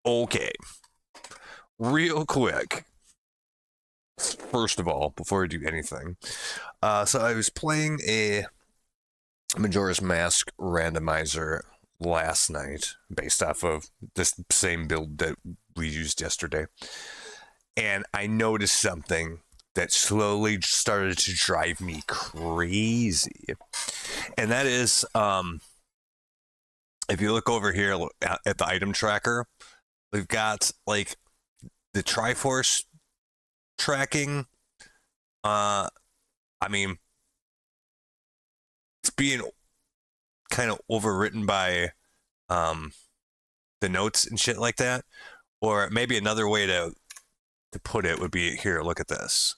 Okay, real quick. First of all, before I do anything, so I was playing a Majora's Mask randomizer last night based off of this same build that we used yesterday. And I noticed something that slowly started to drive me crazy. And that is, if you look over here at the item tracker, we've got like the Triforce tracking. I mean, it's being kind of overwritten by the notes and shit like that. Or maybe another way to put it would be here. Look at this.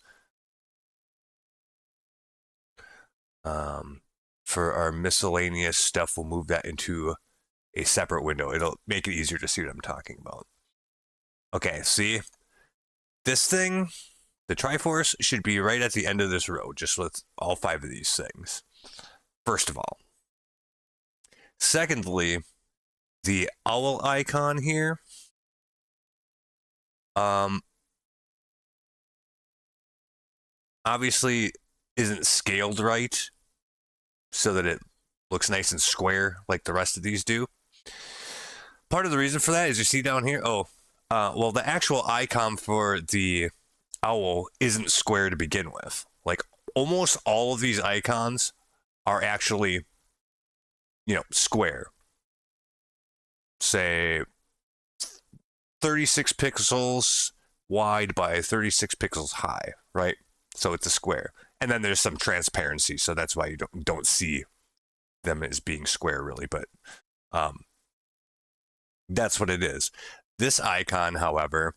For our miscellaneous stuff, we'll move that into a separate window. It'll make it easier to see what I'm talking about. Okay, see? This thing, the Triforce, should be right at the end of this row, just with all 5 of these things. First of all. Secondly, the owl icon here, obviously isn't scaled right so that it looks nice and square like the rest of these do. Part of the reason for that is you see down here, well, the actual icon for the owl isn't square to begin with. Like, almost all of these icons are actually, square. Say 36 pixels wide by 36 pixels high, right? So it's a square. And then there's some transparency, so that's why you don't see them as being square, really. But that's what it is. This icon, however,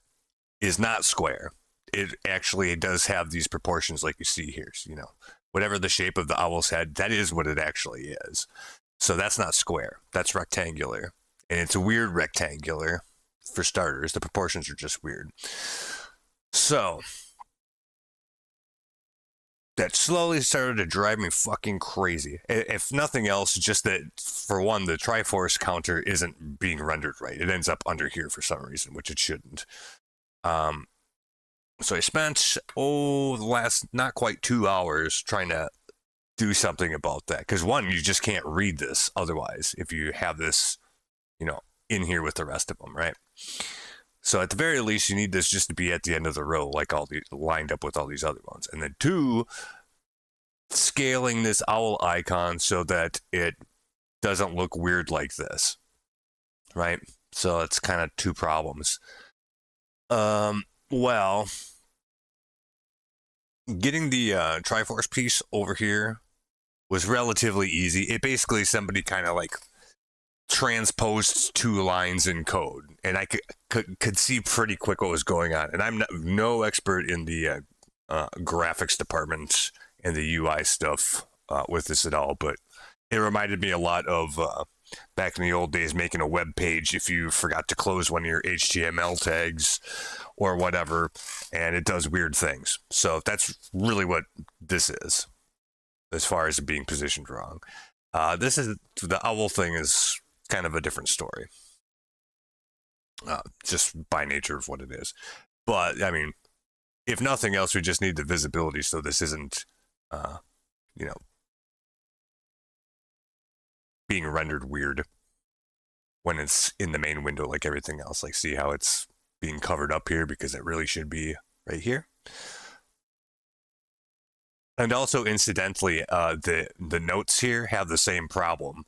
is not square. It actually does have these proportions like you see here. So, whatever the shape of the owl's head, that is what it actually is. So that's not square. That's rectangular. And it's a weird rectangular, for starters. The proportions are just weird. So that slowly started to drive me fucking crazy. If nothing else, just that, for one, the Triforce counter isn't being rendered right. It ends up under here for some reason, which it shouldn't. So I spent, the last not quite 2 hours trying to do something about that. Because one, you just can't read this otherwise if you have this, in here with the rest of them, right? So at the very least, you need this just to be at the end of the row, like all the lined up with all these other ones. And then 2, scaling this owl icon so that it doesn't look weird like this, right? So it's kind of 2 problems. Well, getting the Triforce piece over here was relatively easy. It basically, somebody kind of like transposed 2 lines in code, and I could see pretty quick what was going on. And I'm no expert in the graphics department and the UI stuff with this at all, but it reminded me a lot of back in the old days making a web page if you forgot to close one of your HTML tags or whatever, and it does weird things. So that's really what this is, as far as it being positioned wrong. This is, the owl thing is kind of a different story, just by nature of what it is. But I mean, if nothing else, we just need the visibility so this isn't, being rendered weird when it's in the main window like everything else. Like, see how it's being covered up here because it really should be right here. And also, incidentally, the notes here have the same problem.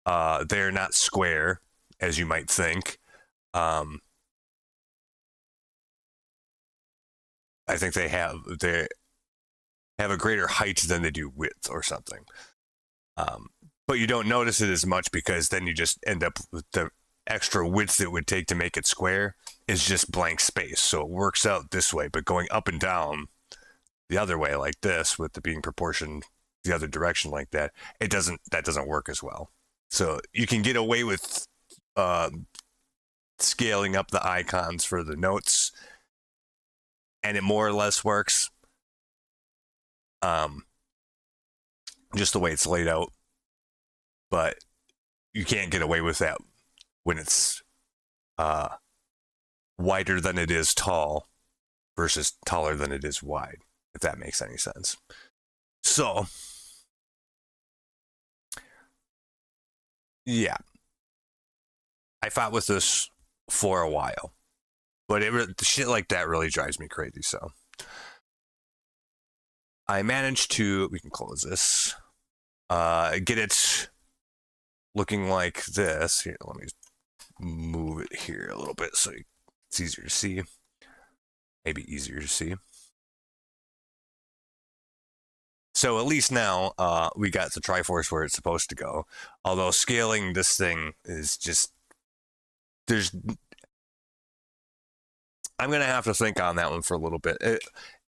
They're not square, as you might think. I think they have a greater height than they do width or something. But you don't notice it as much because then you just end up with the extra width it would take to make it square is just blank space. So it works out this way, but going up and down the other way like this, with it being proportioned the other direction like that, that doesn't work as well. So you can get away with scaling up the icons for the notes, and it more or less works. Just the way it's laid out. But you can't get away with that when it's wider than it is tall versus taller than it is wide, if that makes any sense. So, yeah, I fought with this for a while, but shit like that really drives me crazy. So I managed to, we can close this, get it looking like this. Here, let me move it here a little bit so it's easier to see. Maybe easier to see. So at least now we got the Triforce where it's supposed to go. Although scaling this thing is just, I'm going to have to think on that one for a little bit.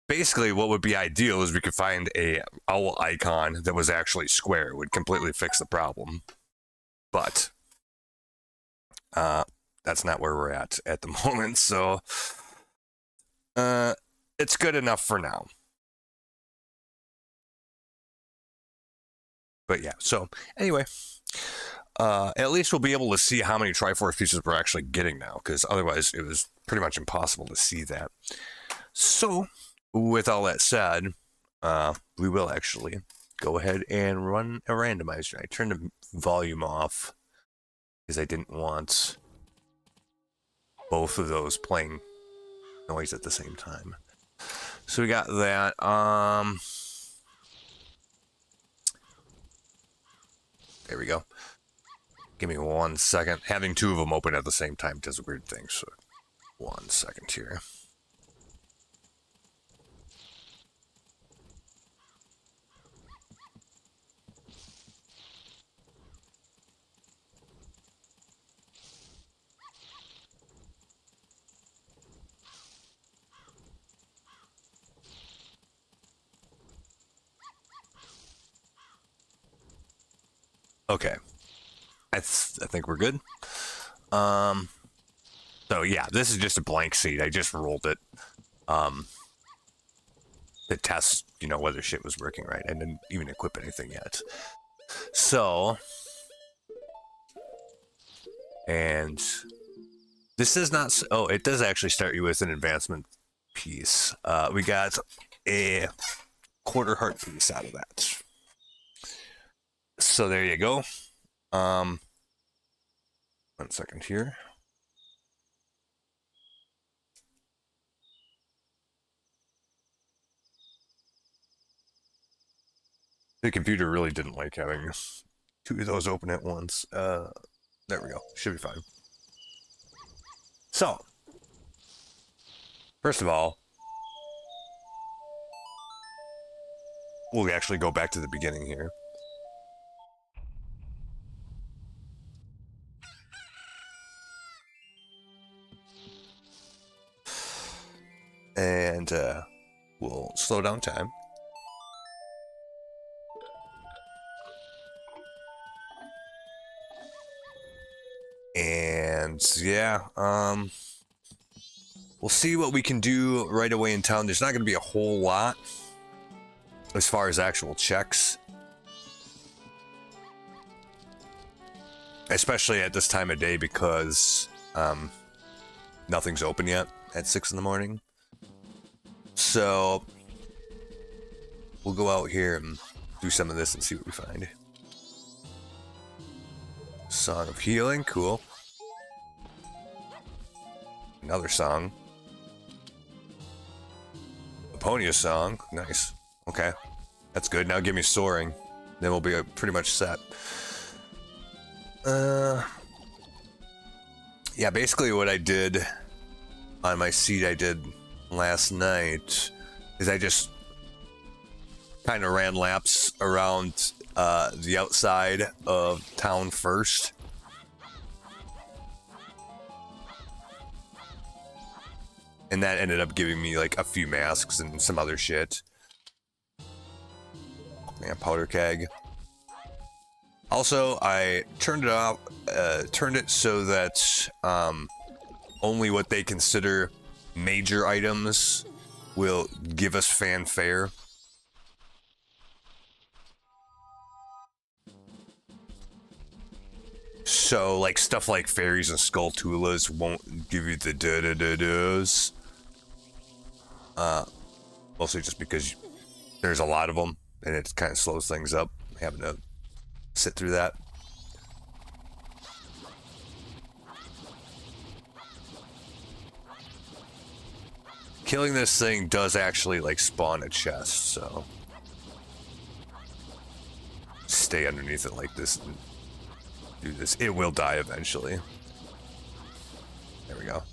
Basically, what would be ideal is we could find a owl icon that was actually square. It would completely fix the problem. But that's not where we're at the moment. So it's good enough for now. But yeah, so anyway, at least we'll be able to see how many Triforce pieces we're actually getting now, because otherwise it was pretty much impossible to see that. So, with all that said, we will actually go ahead and run a randomizer. I turned the volume off because I didn't want both of those playing noise at the same time. So we got that. There we go. Give me 1 second. Having two of them open at the same time does a weird thing, so 1 second here. Okay. I think we're good. So yeah, this is just a blank seat. I just rolled it. To test, whether shit was working right. I didn't even equip anything yet. So, and this is not, oh, it does actually start you with an advancement piece. We got a quarter heart piece out of that. So there you go. 1 second here. The computer really didn't like having two of those open at once. There we go. Should be fine. So, first of all, we'll actually go back to the beginning here. And we'll slow down time. And yeah, we'll see what we can do right away in town. There's not going to be a whole lot as far as actual checks, especially at this time of day, because nothing's open yet at 6 in the morning. So we'll go out here and do some of this and see what we find. Song of Healing, cool. Another song. Laponia song, nice. Okay, that's good. Now give me Soaring. Then we'll be pretty much set. Yeah, basically what I did on my seat I did last night is I just kind of ran laps around the outside of town first. And that ended up giving me like a few masks and some other shit. Man, powder keg. Also, I turned it off, turned it so that only what they consider major items will give us fanfare. So, like, stuff like fairies and skulltulas won't give you the da-da-da-das. Mostly just because there's a lot of them, and it kind of slows things up, having to sit through that. Killing this thing does actually, like, spawn a chest, so... Stay underneath it like this and do this. It will die eventually. There we go.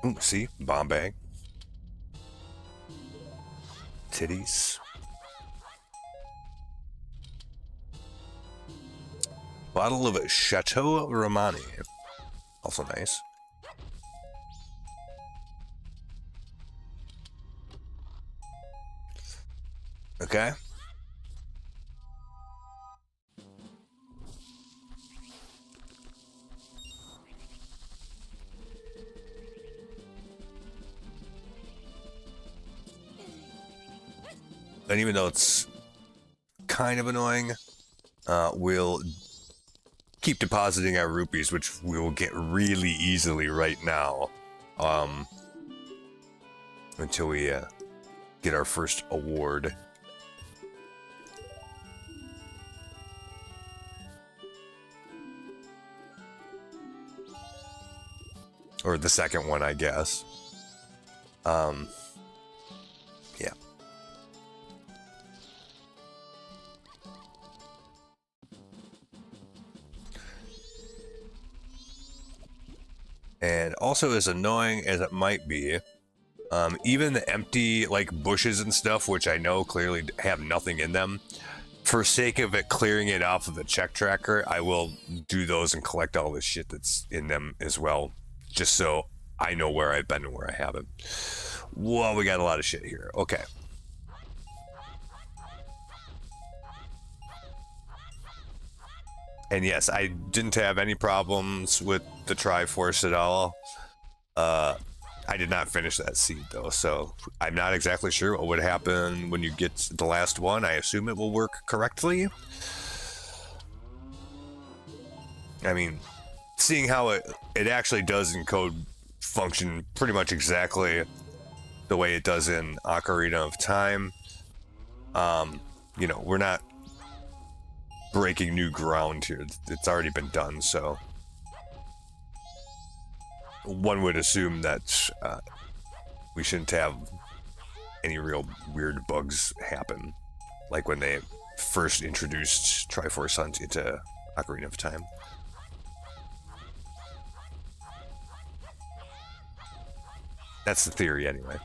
Ooh, see? Bomb bag. Titties. Bottle of Chateau Romani. Also nice. Okay. And even though it's kind of annoying, we'll keep depositing our rupees, which we will get really easily right now, until we get our first award. Or the second one, I guess. Yeah. And also, as annoying as it might be, even the empty, like, bushes and stuff, which I know clearly have nothing in them, for sake of it clearing it off of the check tracker, I will do those and collect all the shit that's in them as well, just so I know where I've been and where I haven't. Whoa, we got a lot of shit here. Okay. And yes, I didn't have any problems with the Triforce at all. I did not finish that seed though, so I'm not exactly sure what would happen when you get the last one. I assume it will work correctly. I mean, seeing how it actually does in code function pretty much exactly the way it does in Ocarina of Time, you know, we're not breaking new ground here. It's already been done, so one would assume that we shouldn't have any real weird bugs happen, like when they first introduced Triforce Hunt into Ocarina of Time. That's the theory, anyway.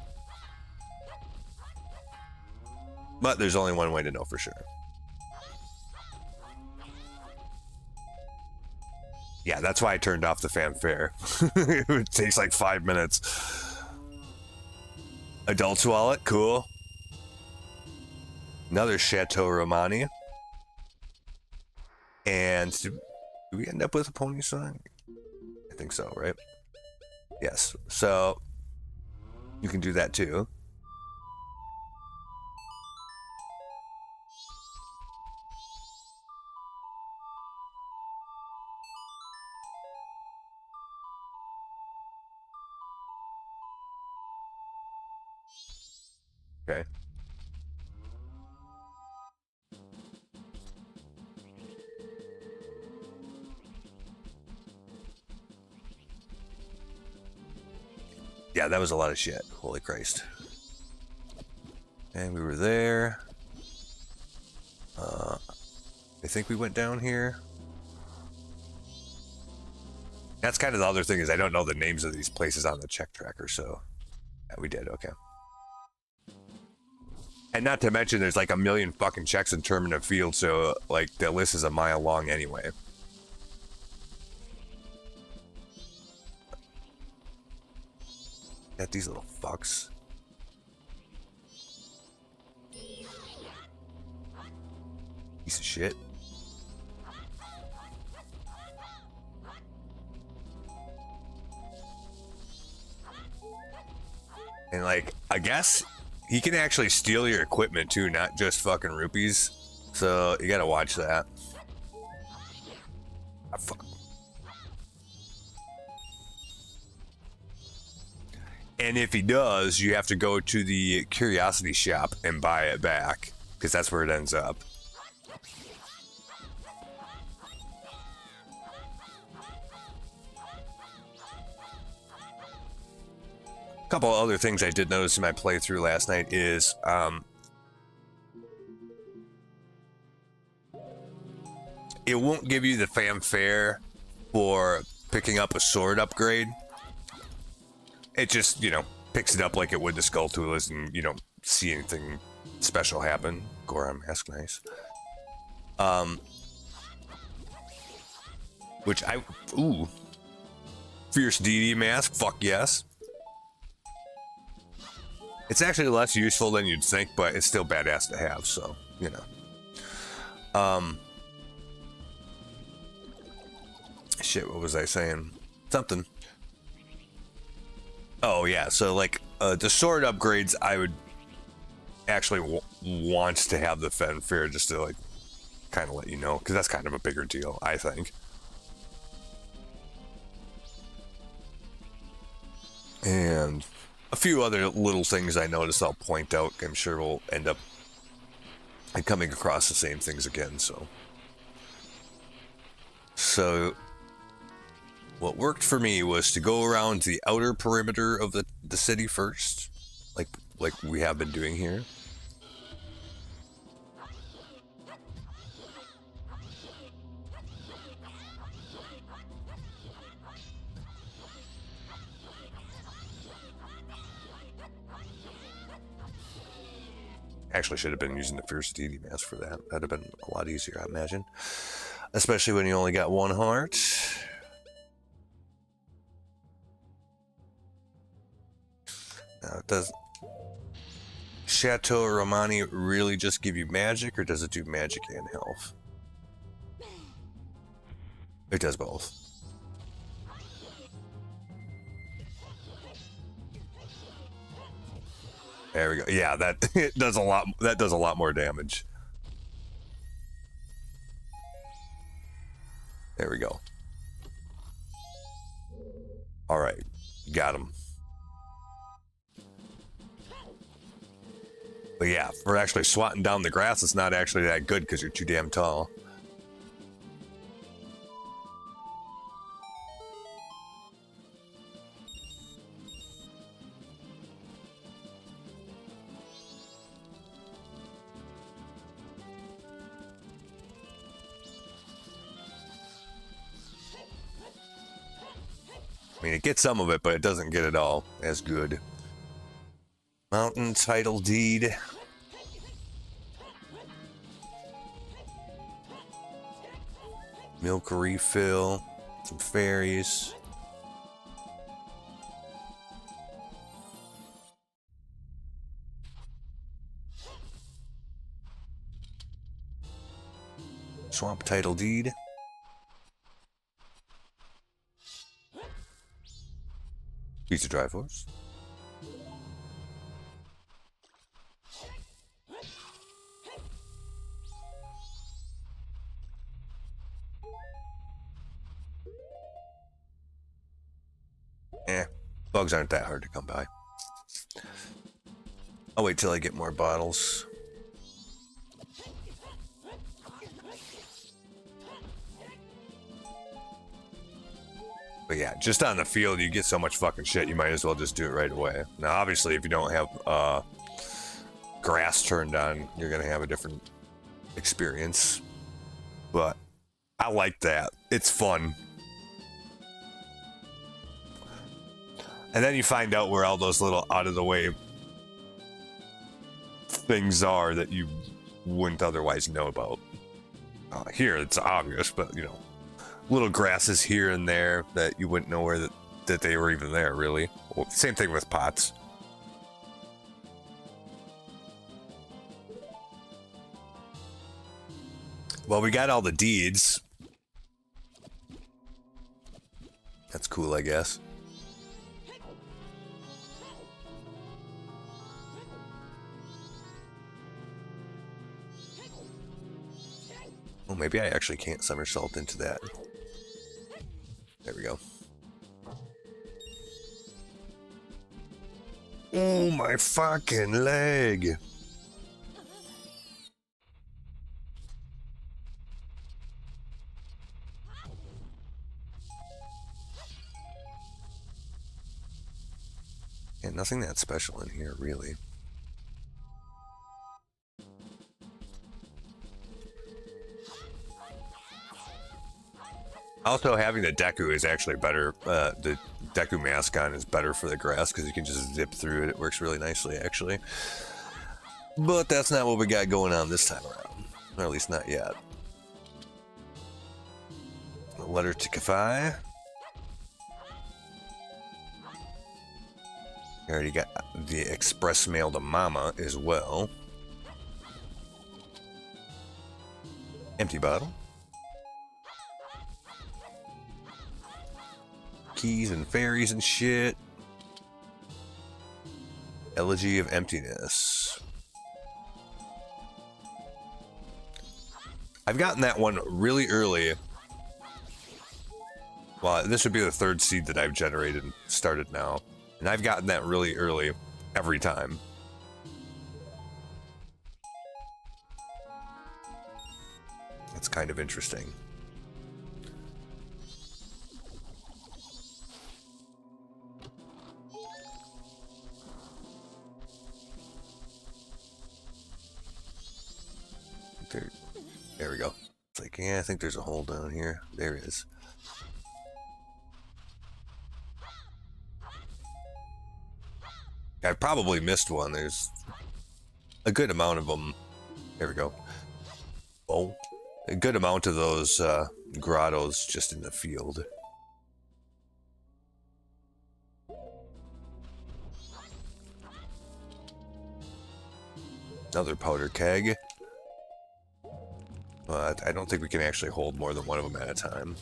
But there's only one way to know for sure. Yeah, that's why I turned off the fanfare. It takes like 5 minutes. Adult's wallet, cool. Another Chateau Romani. And do we end up with a pony song? I think so, right? Yes. So you can do that too. Okay. Yeah, that was a lot of shit. Holy Christ. And we were there. I think we went down here. That's kind of the other thing, is I don't know the names of these places on the check tracker, so yeah, we did, okay. And not to mention, there's like a million fucking checks in Termina Field, so like the list is a mile long anyway. At these little fucks. Piece of shit. And like, I guess he can actually steal your equipment too, not just fucking rupees. So you gotta watch that. Ah, fuck. And if he does, you have to go to the curiosity shop and buy it back, because that's where it ends up. A couple other things I did notice in my playthrough last night is it won't give you the fanfare for picking up a sword upgrade. It just, you know, picks it up like it would the Skull Toolas, and you don't see anything special happen. Goron mask, nice. Which I, ooh, Fierce DD mask, fuck yes. It's actually less useful than you'd think, but it's still badass to have, so, you know. Shit, what was I saying? Something. Oh yeah, so like the sword upgrades, I would actually want to have the fanfare just to like kind of let you know, because that's kind of a bigger deal, I think. And a few other little things I noticed I'll point out. I'm sure we'll end up coming across the same things again, so what worked for me was to go around the outer perimeter of the city first, like we have been doing here. Actually, should have been using the Fierce DD mask for that. That'd have been a lot easier, I imagine. Especially when you only got one heart. Now, does Chateau Romani really just give you magic, or does it do magic and health? It does both. There we go. Yeah, that it does a lot. That does a lot more damage. There we go. All right, got him. But yeah, for actually swatting down the grass, it's not actually that good because you're too damn tall. I mean, it gets some of it, but it doesn't get it all as good. Mountain title deed. Milk refill. Some fairies. Swamp title deed. Piece of Triforce. Bugs aren't that hard to come by. I'll wait till I get more bottles. But yeah, just on the field, you get so much fucking shit, you might as well just do it right away. Now, obviously, if you don't have grass turned on, you're going to have a different experience. But I like that. It's fun. And then you find out where all those little out-of-the-way things are that you wouldn't otherwise know about. Here, it's obvious, but, you know, little grasses here and there that you wouldn't know where that they were even there, really. Well, same thing with pots. Well, we got all the deeds. That's cool, I guess. Oh, maybe I actually can't somersault into that. There we go. Oh, my fucking leg. Yeah, nothing that special in here, really. Also, having the Deku is actually better. The Deku mask on is better for the grass because you can just zip through it. It works really nicely, actually. But that's not what we got going on this time around. Or at least not yet. A letter to Kafai. We already got the express mail to Mama as well. Empty bottle. Keys and fairies and shit. Elegy of Emptiness. I've gotten that one really early. Well, this would be the third seed that I've generated and started now. And I've gotten that really early every time. It's kind of interesting. There we go. It's like, yeah, I think there's a hole down here. There is. I probably missed one. There's a good amount of them. There we go. Oh, a good amount of those grottos just in the field. Another powder keg. But I don't think we can actually hold more than one of them at a time.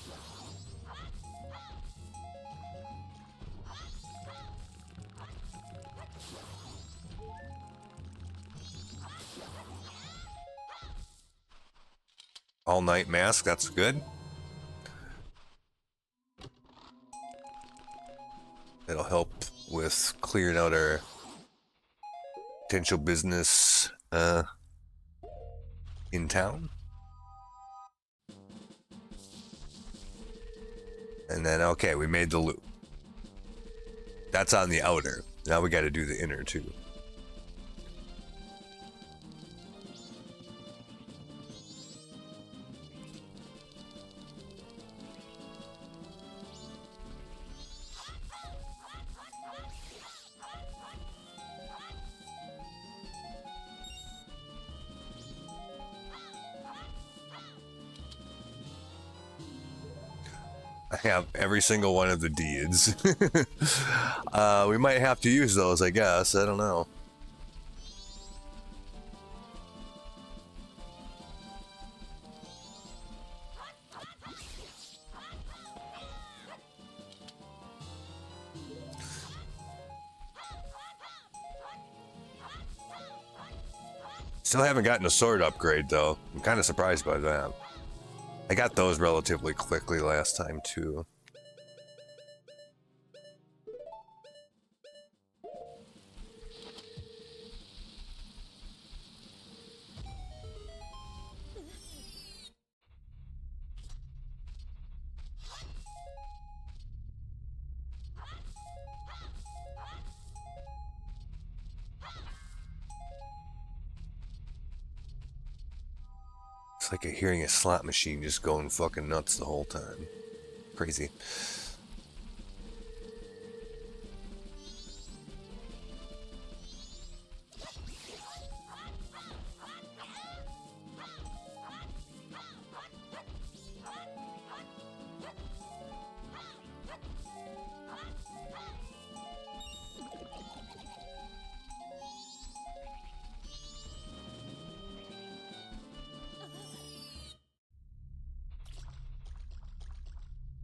All-night mask, that's good. It'll help with clearing out our potential business in town. And then, okay, we made the loop. That's on the outer. Now we got to do the inner too. I have every single one of the deeds. We might have to use those, I guess. I don't know. Still haven't gotten a sword upgrade, though. I'm kind of surprised by that. I got those relatively quickly last time, too. It's like hearing a slot machine just going fucking nuts the whole time. Crazy.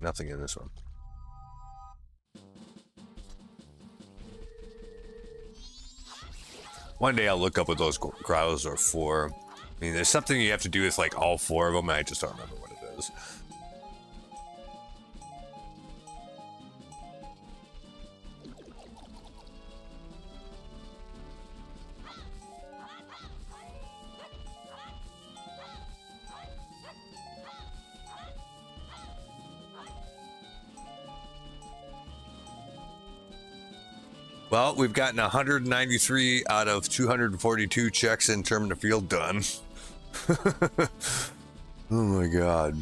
Nothing in this one. One day I'll look up what those growls are for I mean, there's something you have to do with like all 4 of them, and I just don't remember what it is. Well, we've gotten 193 out of 242 checks in term to field done. Oh my god.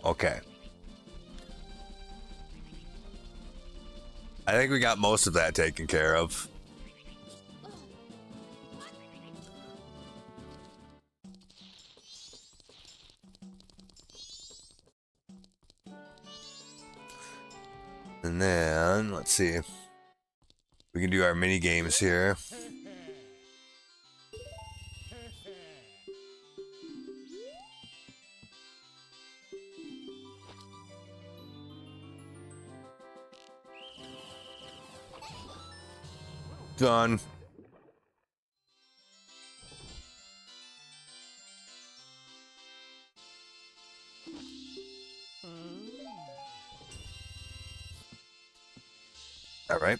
Okay. I think we got most of that taken care of. And then, let's see. We can do our mini games here. Done. All right.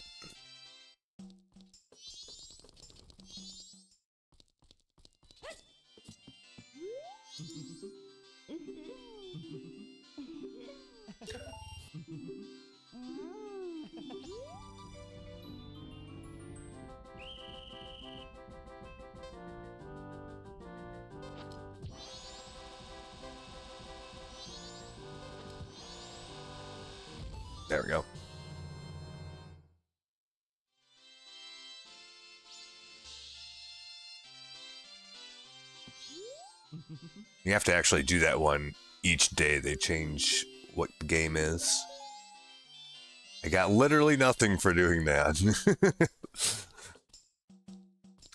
There we go. You have to actually do that one each day. They change what the game is. I got literally nothing for doing that.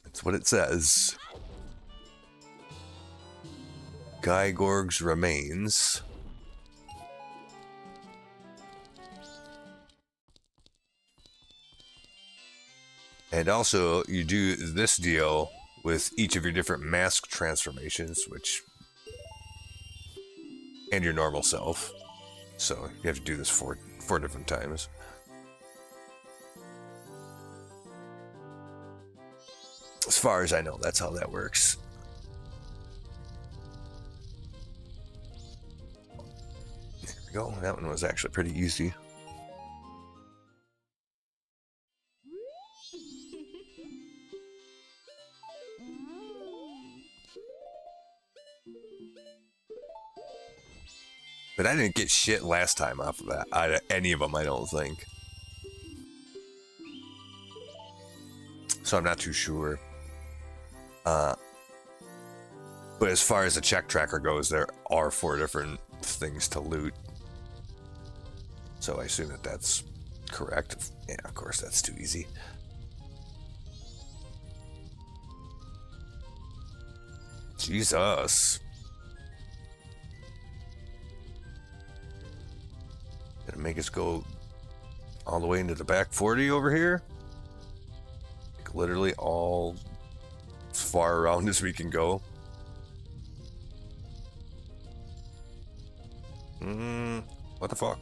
That's what it says. Guy Gorg's remains. And also, you do this deal with each of your different mask transformations, which... and your normal self. So, you have to do this four different times. As far as I know, that's how that works. There we go. That one was actually pretty easy. But I didn't get shit last time off of that. Out of any of them, I don't think. So I'm not too sure. But as far as the check tracker goes, there are 4 different things to loot. So I assume that that's correct. Yeah, of course, that's too easy. Jesus. Gonna make us go all the way into the back 40 over here. Like literally all as far around as we can go. What the fuck?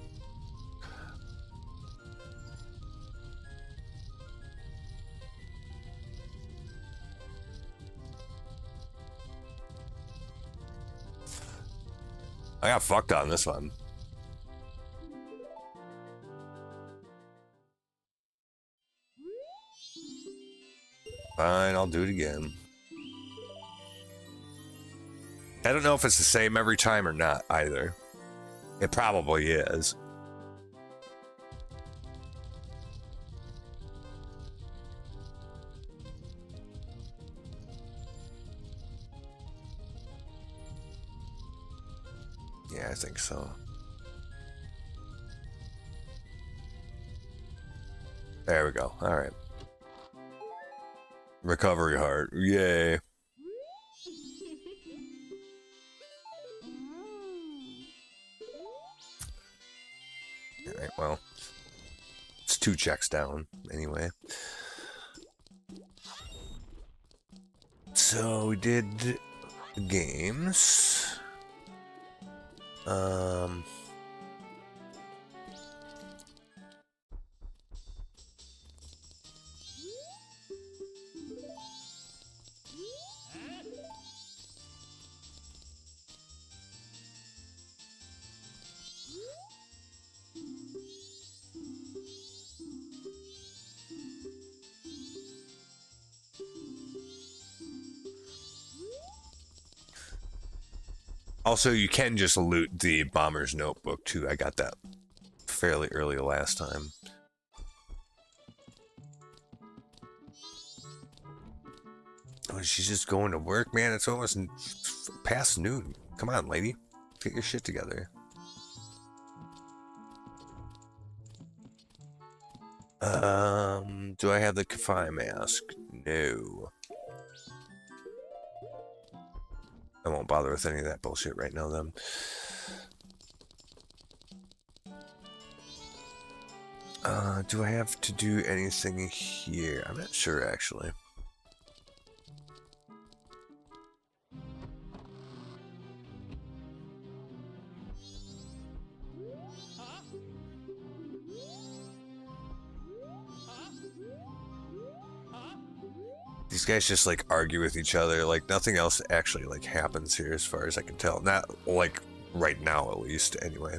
I got fucked on this one. Fine, I'll do it again. I don't know if it's the same every time or not either. It probably is. Yeah, I think so. There we go. All right. Recovery heart. Yay. All right, well, it's 2 checks down anyway. So we did the games. Also, you can just loot the Bomber's Notebook, too. I got that fairly early last time. Oh, she's just going to work, man. It's almost past noon. Come on, lady. Get your shit together. Do I have the Kafai mask? No. I won't bother with any of that bullshit right now, then. Do I have to do anything here? I'm not sure, actually. These guys just like argue with each other, like nothing else actually like happens here as far as I can tell. Not like right now at least, anyway.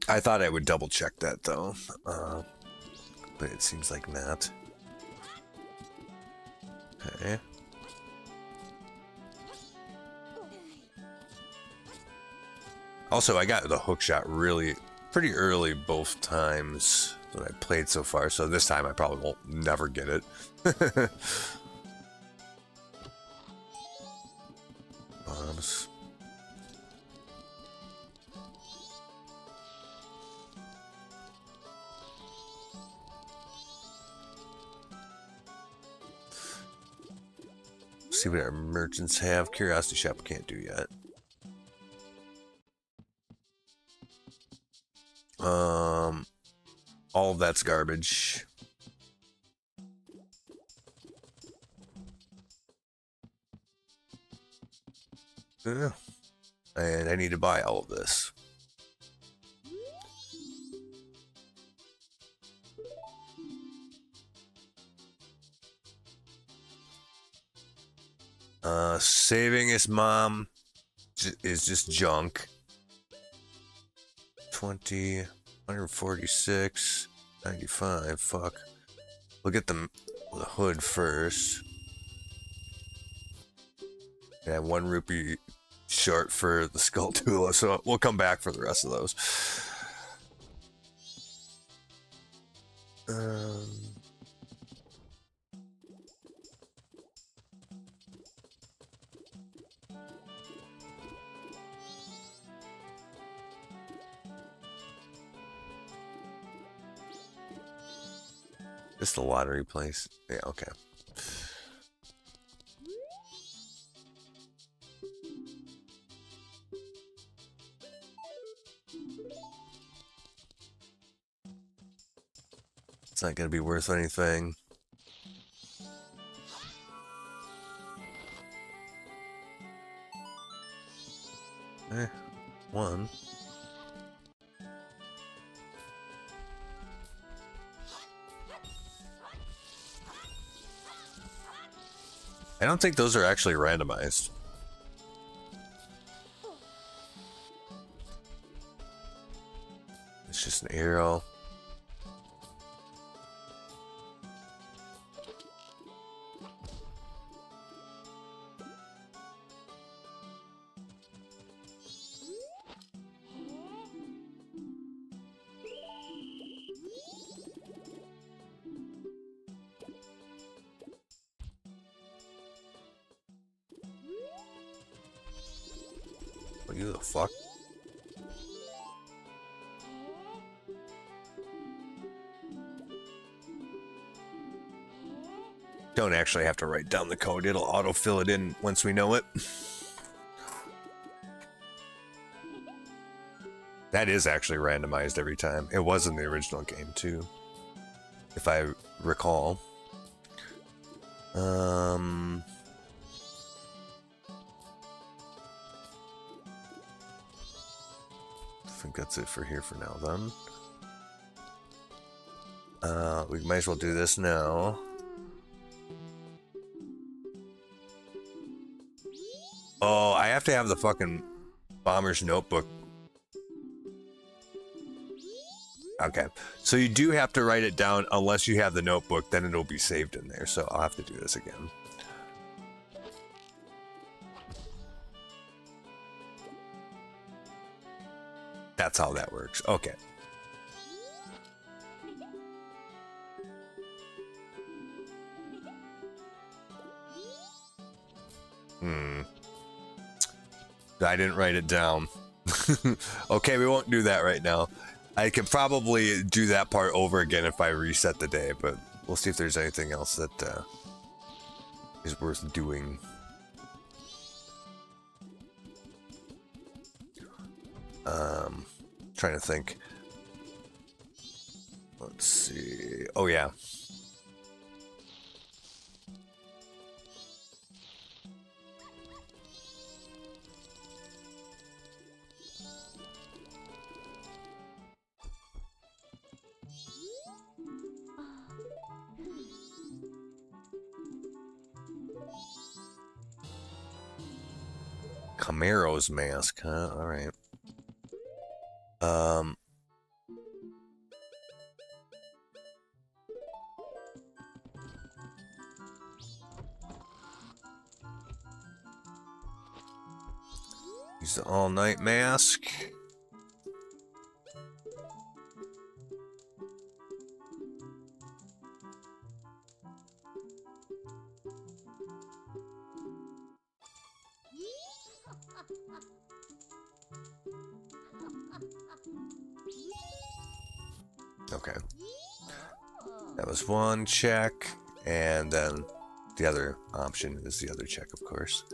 I thought I would double check that though, but it seems like not. Okay. Also, I got the hook shot really pretty early both times that I played so far, so this time I probably won't never get it. Bombs. See what our merchants have. Curiosity shop can't do yet. All of that's garbage. Yeah. And I need to buy all of this. Saving his mom is just junk. 20, 146, 95, fuck. We'll get the hood first. Yeah, 1 rupee short for the skull tula, so we'll come back for the rest of those. Just the lottery place. Yeah, okay. It's not going to be worth anything. One. I don't think those are actually randomized. It's just an arrow. You the fuck? Don't actually have to write down the code. It'll autofill it in once we know it. That is actually randomized every time. It was in the original game too, if I recall. I think that's it for here for now then. We might as well do this now. Oh, I have to have the fucking Bomber's Notebook. Okay, so you do have to write it down unless you have the notebook, then it'll be saved in there, so I'll have to do this again. That's how that works. Okay. I didn't write it down. Okay, we won't do that right now. I could probably do that part over again if I reset the day, but we'll see if there's anything else that is worth doing. Trying to think. Let's see. Oh yeah. Camaro's mask, huh? All right. Use the all-night mask. Okay. That was one check, and then the other option is the other check, of course.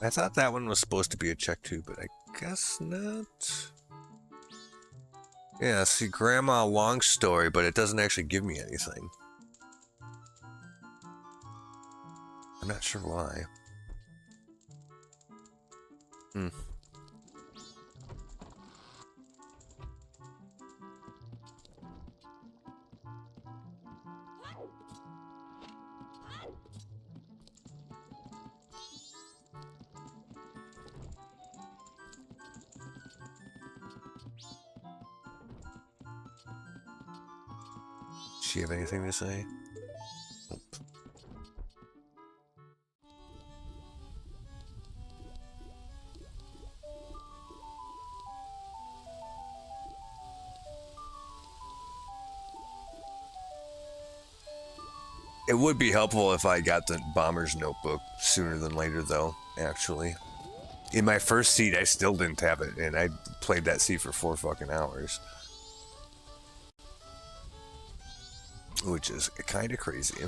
I thought that one was supposed to be a check too, but I guess not. Yeah, see, Grandma long story, but it doesn't actually give me anything. I'm not sure why. Does she have anything to say? Nope. It would be helpful if I got the Bomber's Notebook sooner than later, though, actually. In my first seed, I still didn't have it, and I played that seed for 4 fucking hours. Which is kind of crazy.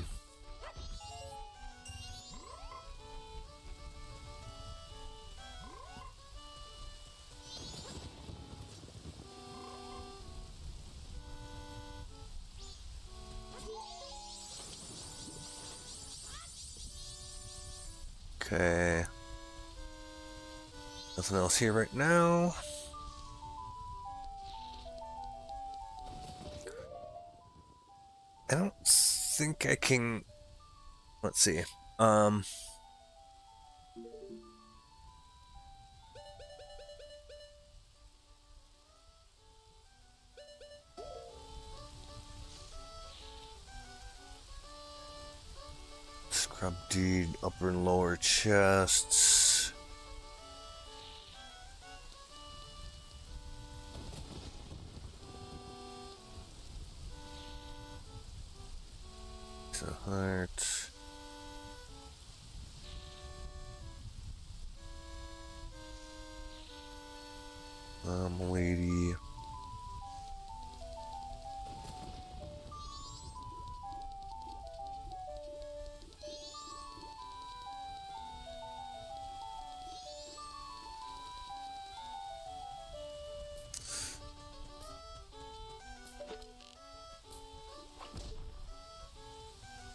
Okay. Nothing else here right now. I don't think I can. Let's see. Crop deed, upper and lower chests. It's a heart. Lady.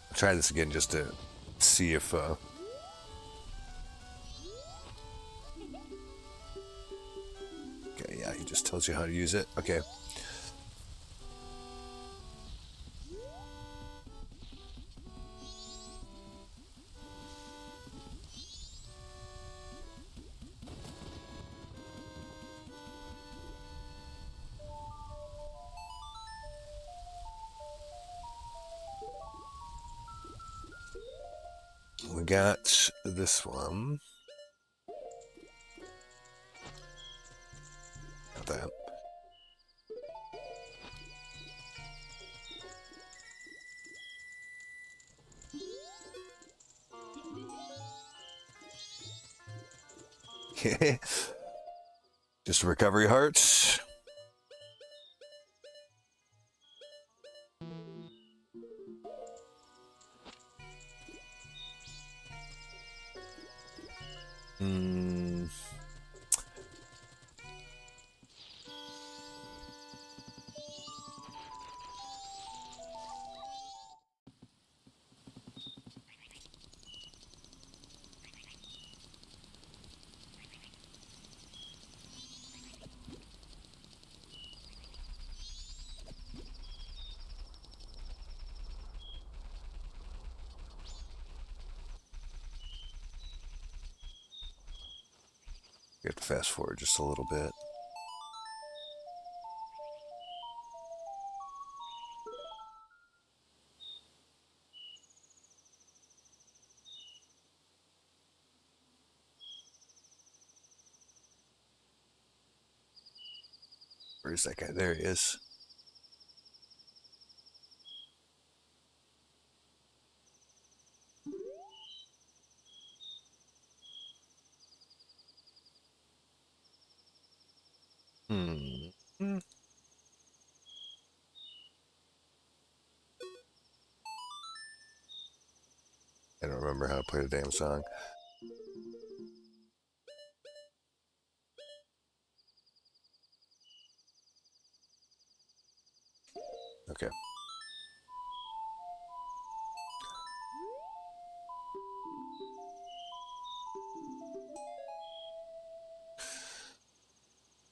I'll try this again just to see if okay, yeah, he just tells you how to use it. Okay. We got this one. Got that. Okay. Just recovery hearts. Hmm. We have to fast forward just a little bit. Where's that guy? There he is. Hmm. I don't remember how to play the damn song. Okay.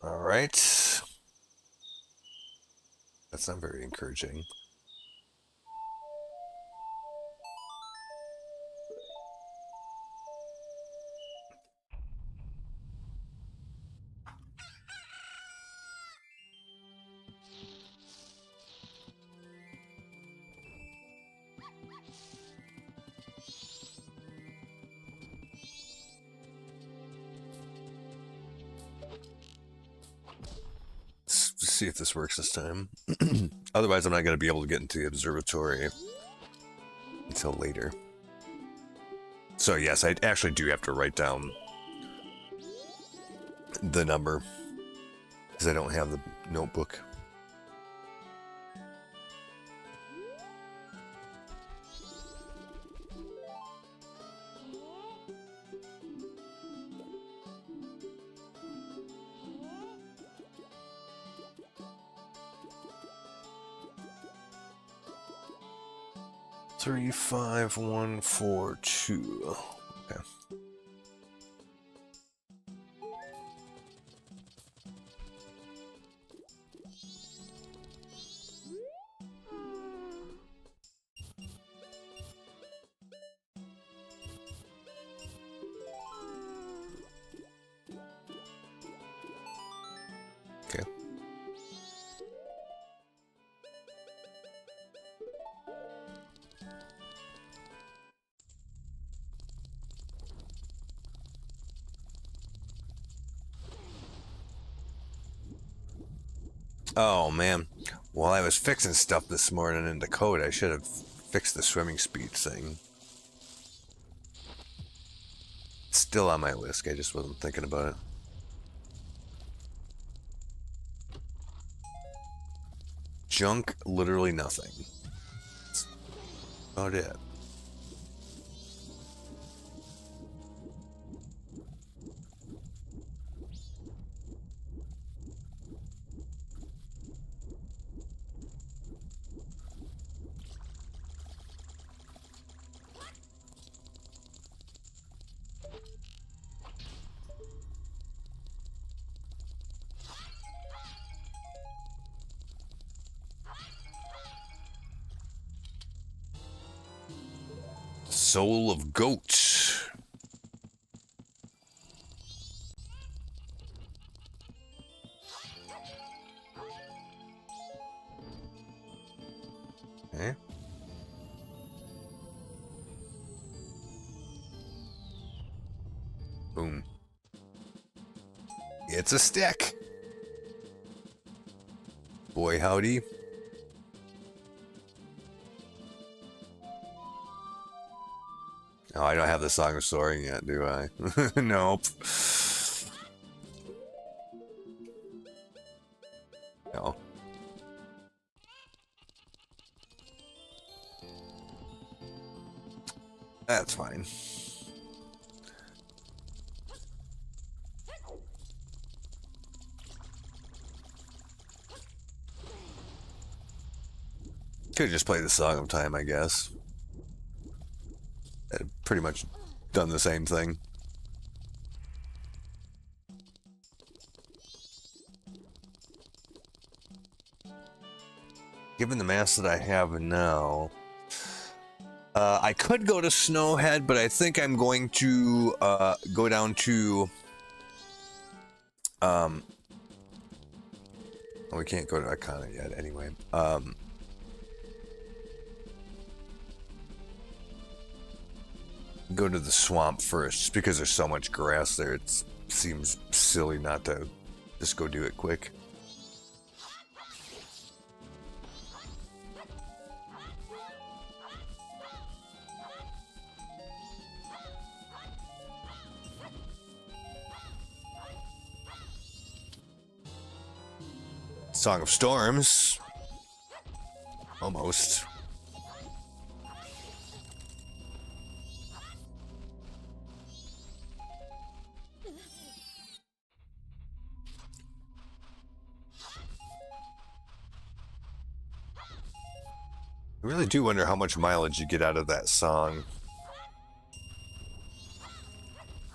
All right. That's not very encouraging. Let's see if this works this time. Otherwise, I'm not going to be able to get into the observatory until later. So yes, I actually do have to write down the number because I don't have the notebook. Three, 5, 1, 4, 2. Okay. Okay. Oh man, while I was fixing stuff this morning in the code, I should have fixed the swimming speed thing. It's still on my list, I just wasn't thinking about it. Junk, literally nothing. That's about it. Soul of Goat. Okay. Boom. It's a stick. Boy, howdy. Oh, I don't have the Song of Soaring yet, do I? Nope. No. That's fine. Could just play the Song of Time, I guess. I'd pretty much done the same thing. Given the mass that I have now, I could go to Snowhead, but I think I'm going to go down to... well, we can't go to Arcana yet, anyway. Go to the swamp first, just because there's so much grass there. It seems silly not to just go do it quick. Song of Storms. Almost. I really do wonder how much mileage you get out of that song.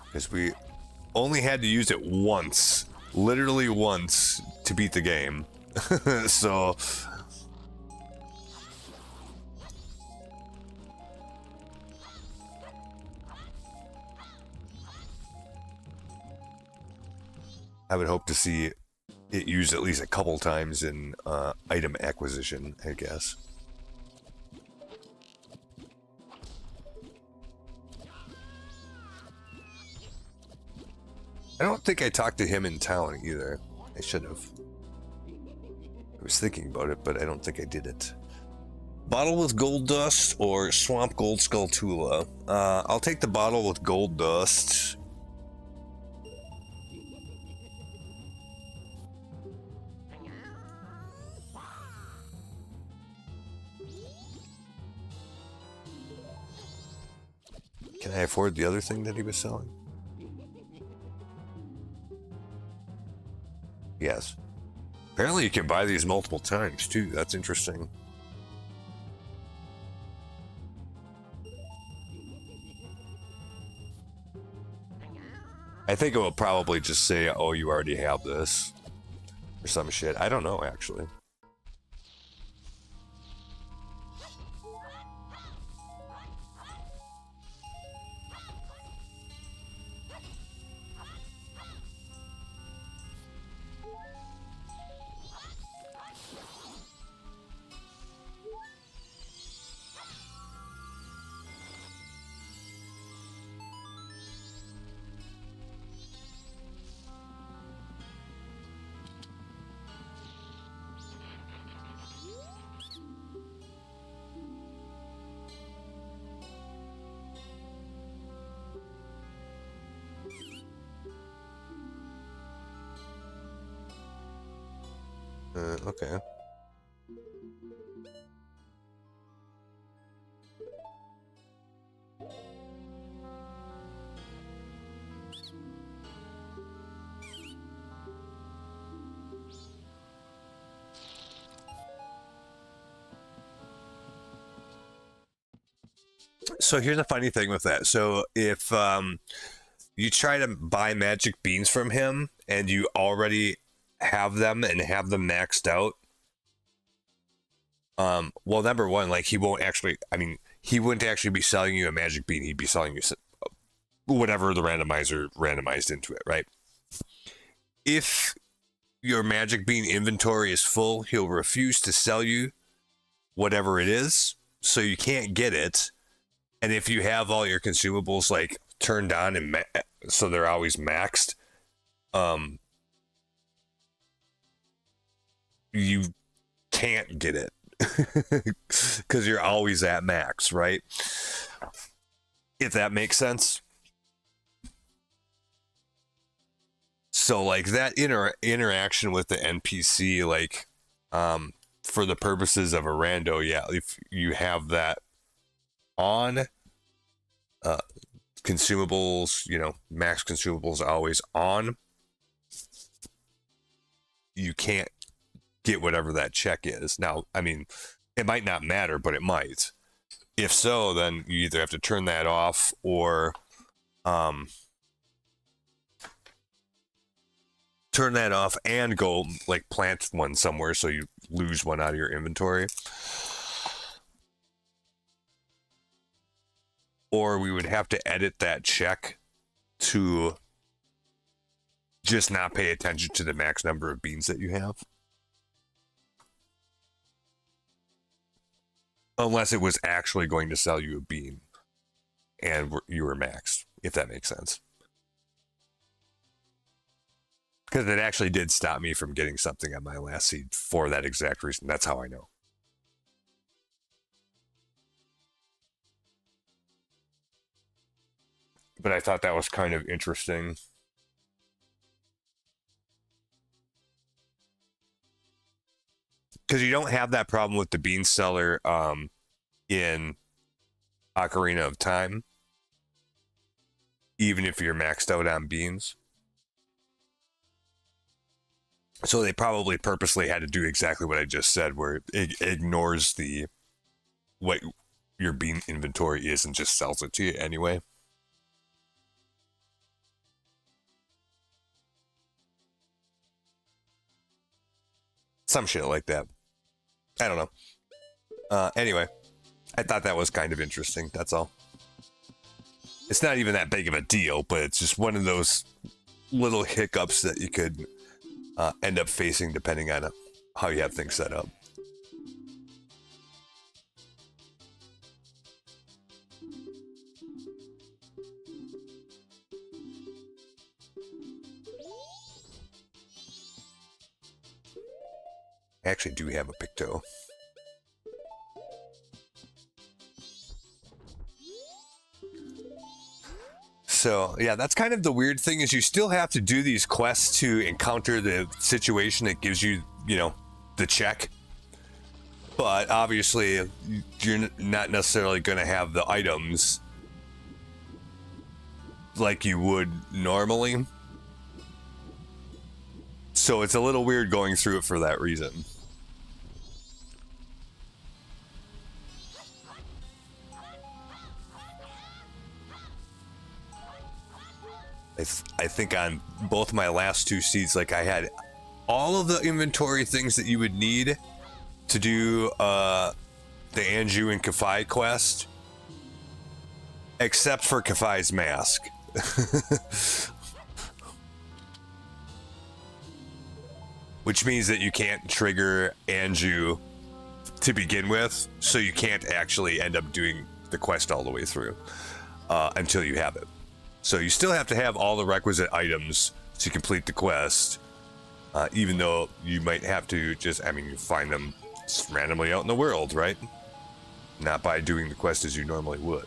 Because we only had to use it once. Literally once to beat the game. So... I would hope to see it used at least a couple times in item acquisition, I guess. I don't think I talked to him in town either. I should have. I was thinking about it, but I don't think I did it. Bottle with gold dust or swamp gold skulltula? I'll take the bottle with gold dust. Can I afford the other thing that he was selling? Yes. Apparently you can buy these multiple times too. That's interesting. I think it will probably just say, oh, you already have this. Or some shit. I don't know, actually. Okay. So here's the funny thing with that. So if you try to buy magic beans from him and you already have them and have them maxed out, well, number one, like he won't actually. I mean, he wouldn't actually be selling you a magic bean. He'd be selling you whatever the randomizer randomized into it, right? If your magic bean inventory is full, he'll refuse to sell you whatever it is, so you can't get it. And if you have all your consumables like turned on and so they're always maxed, you can't get it because you're always at max, right? If that makes sense. So like that interaction with the NPC, like for the purposes of a rando, yeah, if you have that on, consumables, you know, max consumables always on, you can't get whatever that check is. Now, I mean, it might not matter, but it might. If so, then you either have to turn that off or turn that off and go like plant one somewhere so you lose one out of your inventory. Or we would have to edit that check to just not pay attention to the max number of beans that you have. Unless it was actually going to sell you a bean and you were maxed, if that makes sense. Because it actually did stop me from getting something on my last seed for that exact reason. That's how I know. But I thought that was kind of interesting. Because you don't have that problem with the bean seller in Ocarina of Time, even if you're maxed out on beans. So they probably purposely had to do exactly what I just said, where it ignores what your bean inventory is and just sells it to you anyway. Some shit like that. I don't know. Anyway, I thought that was kind of interesting. That's all. It's not even that big of a deal, but it's just one of those little hiccups that you could end up facing depending on how you have things set up. I actually do have a Picto. So, yeah, that's kind of the weird thing is you still have to do these quests to encounter the situation that gives you, you know, the check. But obviously, you're not necessarily going to have the items like you would normally. So it's a little weird going through it for that reason. I think on both my last two seeds, like I had all of the inventory things that you would need to do the Anju and Kafai quest, except for Kafai's mask. Which means that you can't trigger Anju to begin with, so you can't actually end up doing the quest all the way through until you have it. So you still have to have all the requisite items to complete the quest, even though you might have to just, I mean, you find them randomly out in the world, right? Not by doing the quest as you normally would.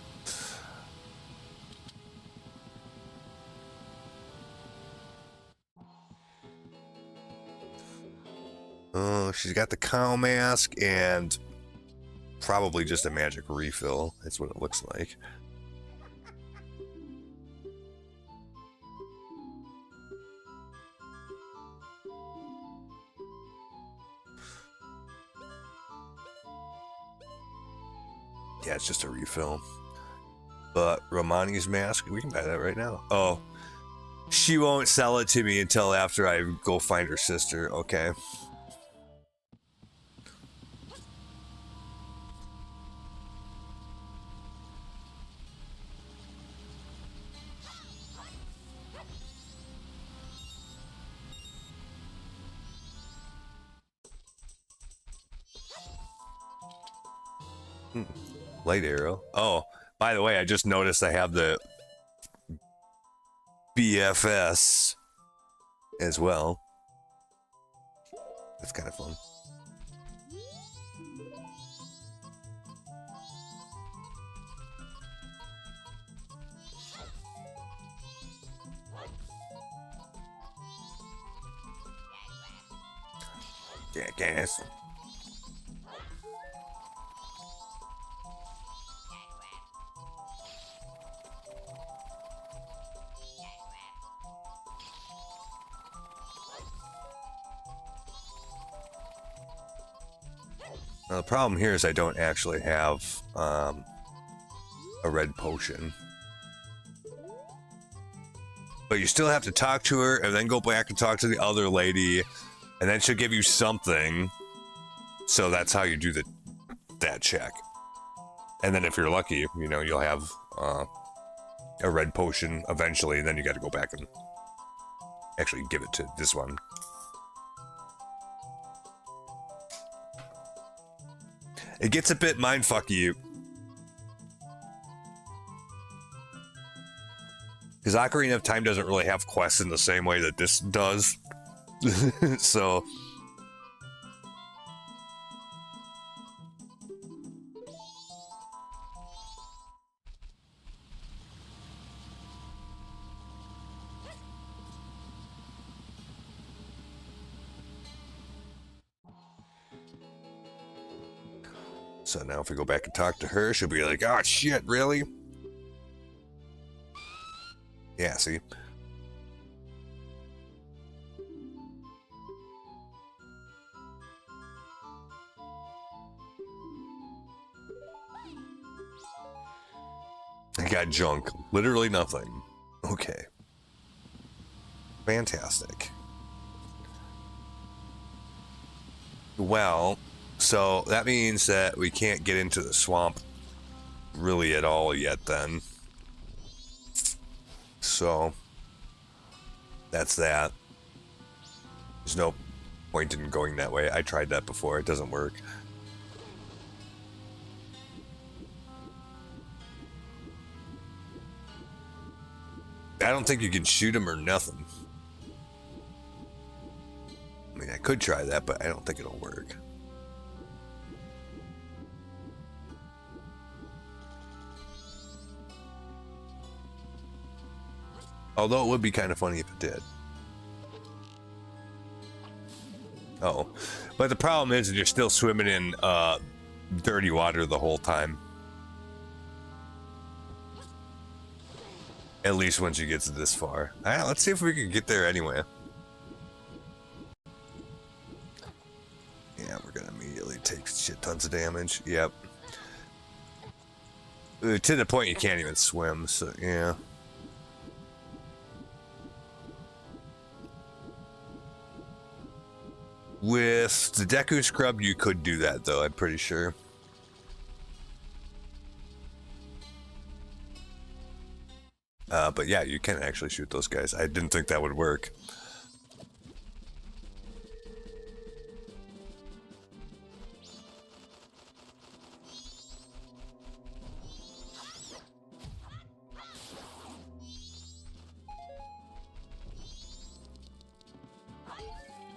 Oh, she's got the cow mask and probably just a magic refill. That's what it looks like. Yeah, it's just a refill. But Romani's mask, we can buy that right now. Oh, she won't sell it to me until after I go find her sister. Okay. Light arrow. Oh, by the way, I just noticed I have the BFS as well. That's kind of fun. Jackass. Now, the problem here is I don't actually have a red potion. But you still have to talk to her and then go back and talk to the other lady, and then she'll give you something. So that's how you do that check. And then if you're lucky, you know, you'll have a red potion eventually, and then you got to go back and actually give it to this one. It gets a bit mindfucky. Because Ocarina of Time doesn't really have quests in the same way that this does. So... So now if we go back and talk to her, she'll be like, oh shit, really? Yeah, see? I got junk. Literally nothing. Okay. Fantastic. Well... So that means that we can't get into the swamp really at all yet then. So that's that. There's no point in going that way. I tried that before. It doesn't work. I don't think you can shoot him or nothing. I mean, I could try that, but I don't think it'll work. Although it would be kind of funny if it did. Oh. But the problem is that you're still swimming in dirty water the whole time. At least once you get to this far. Alright, let's see if we can get there anyway. Yeah, we're gonna immediately take shit tons of damage. Yep. To the point you can't even swim, so yeah. With the Deku Scrub, you could do that, though, I'm pretty sure. But yeah, you can actually shoot those guys. I didn't think that would work.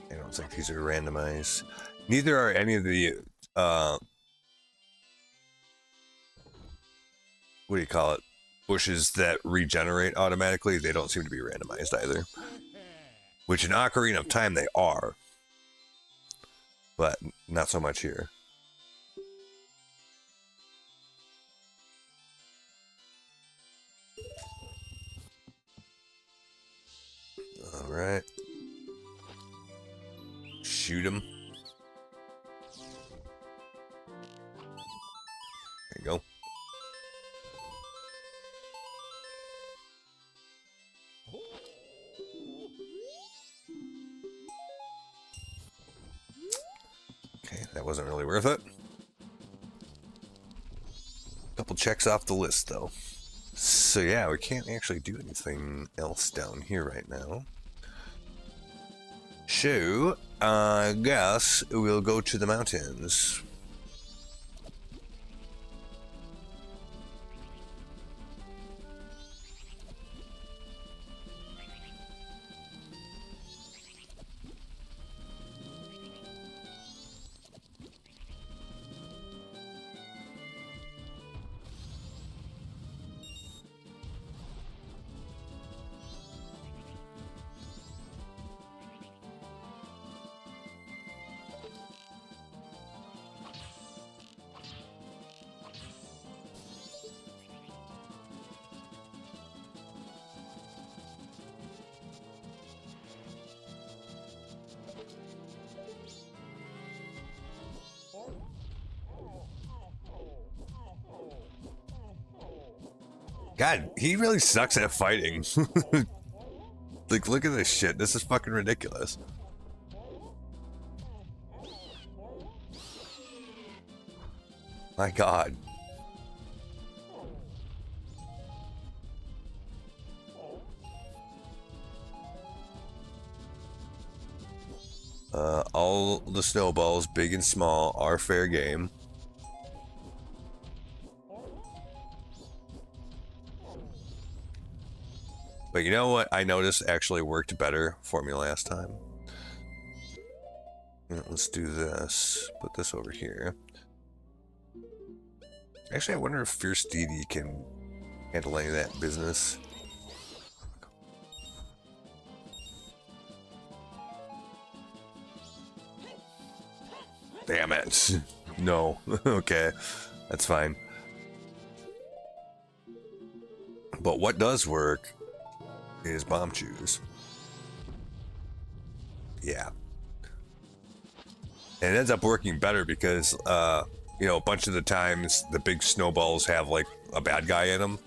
I don't think these are randomized. Neither are any of the, what do you call it? Bushes that regenerate automatically. They don't seem to be randomized either. Which in Ocarina of Time, they are. but not so much here. All right. Shoot him. There you go. Okay, that wasn't really worth it. Couple checks off the list, though. So yeah, we can't actually do anything else down here right now. So, I guess we'll go to the mountains. God, he really sucks at fighting. Like, look at this shit. This is fucking ridiculous. My God. All the snowballs, big and small, are fair game. But you know what I noticed actually worked better for me last time? Let's do this. Put this over here. Actually, I wonder if Fierce DD can handle any of that business. Damn it. No. Okay. That's fine. But what does work is bomb chews. Yeah. And it ends up working better because, you know, a bunch of the times the big snowballs have like a bad guy in them.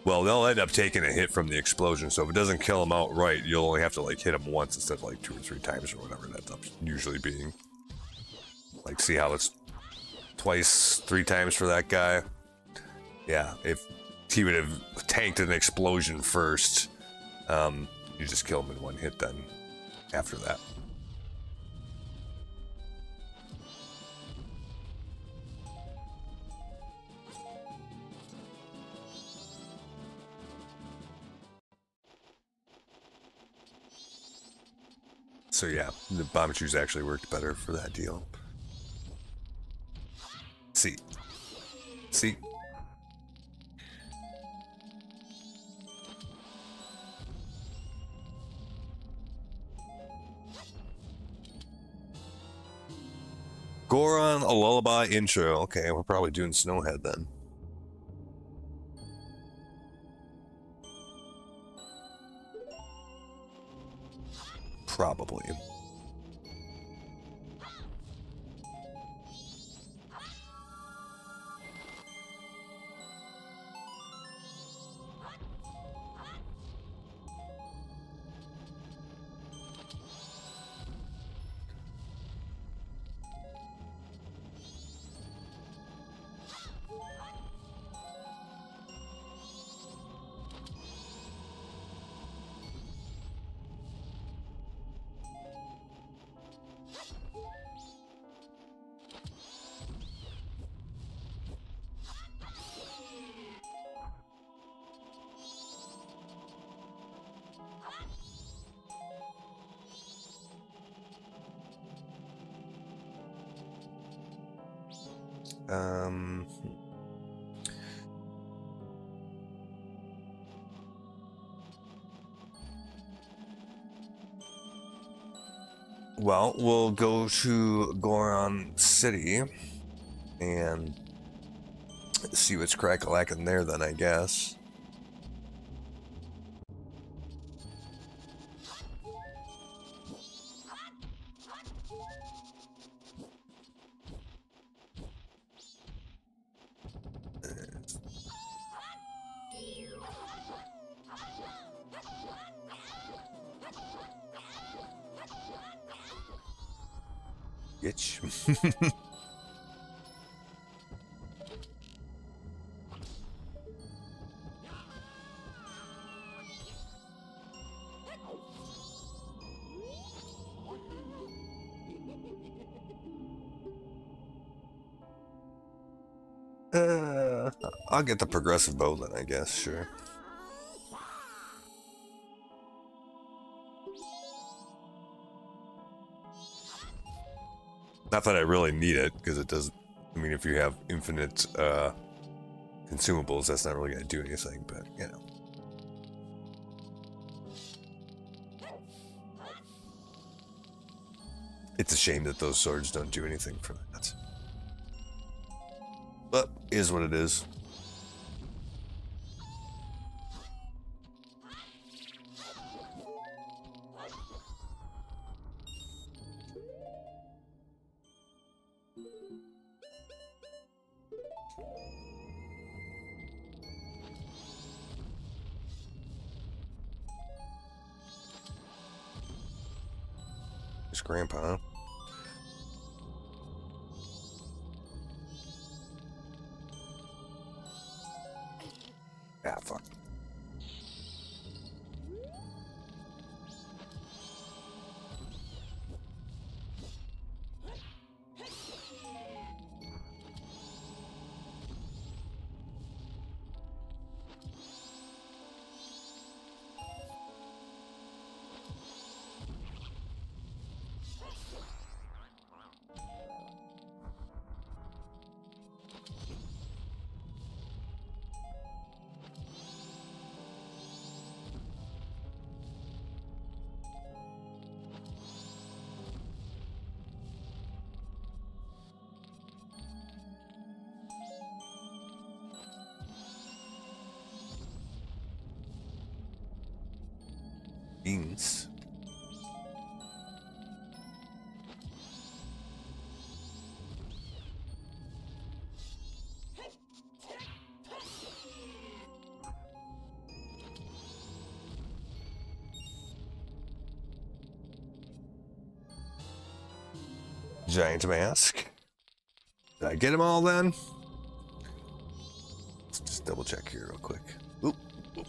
Well, they'll end up taking a hit from the explosion. So if it doesn't kill them outright, you'll only have to like hit them once instead of like 2 or 3 times or whatever that ends up usually being. Like, see how it's twice, 3 times for that guy? Yeah, if he would have tanked an explosion first, you just kill him in 1 hit then after that. So yeah, the bomb chews actually worked better for that deal. See. Goron, a lullaby intro. Okay, we're probably doing Snowhead then. Probably. Well, we'll go to Goron City and see what's crack-a-lackin' there then, I guess. Itch. I'll get the progressive bow then, I guess, sure. Not that I really need it, because it does. I mean, if you have infinite consumables, that's not really going to do anything, but, you know. It's a shame that those swords don't do anything for that. But, is what it is. It's Grandpa. Ah, fuck. Beans. Giant mask. Did I get them all then? Let's just double check here real quick. Oop. Oop.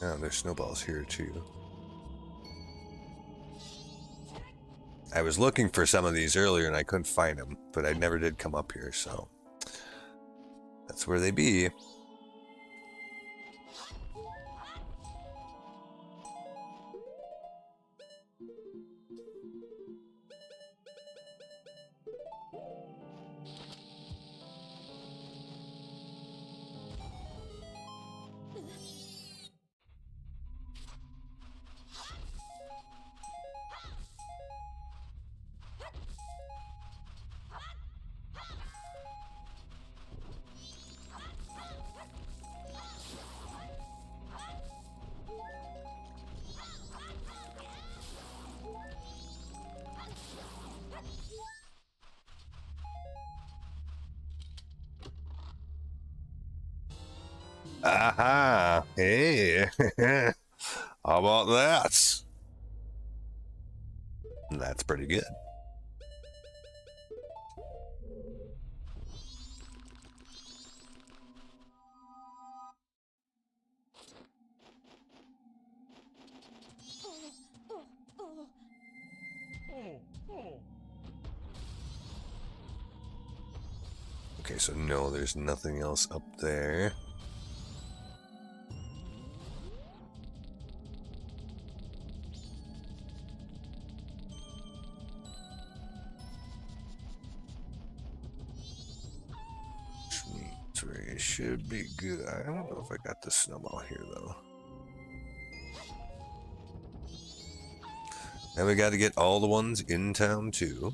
Oh, there's snowballs here too. I was looking for some of these earlier and I couldn't find them, but I never did come up here, so that's where they be. Aha! Hey! How about that? That's pretty good. Okay, so no, there's nothing else up there. should be good. I don't know if I got the snowball here though. And we got to get all the ones in town too.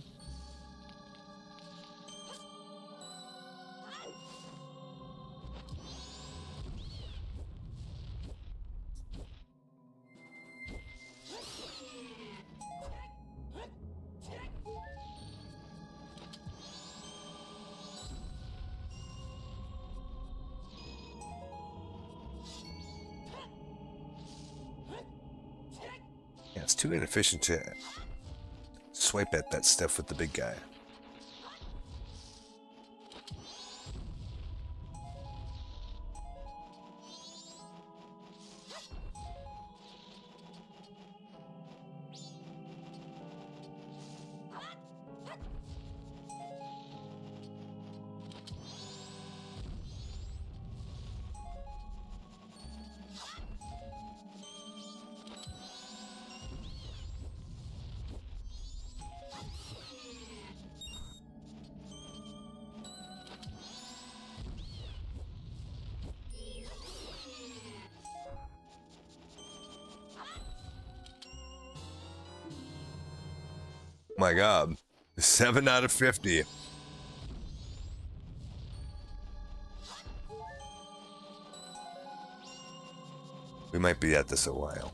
Yeah, it's too inefficient to swipe at that stuff with the big guy. My God, 7 out of 50. We might be at this a while.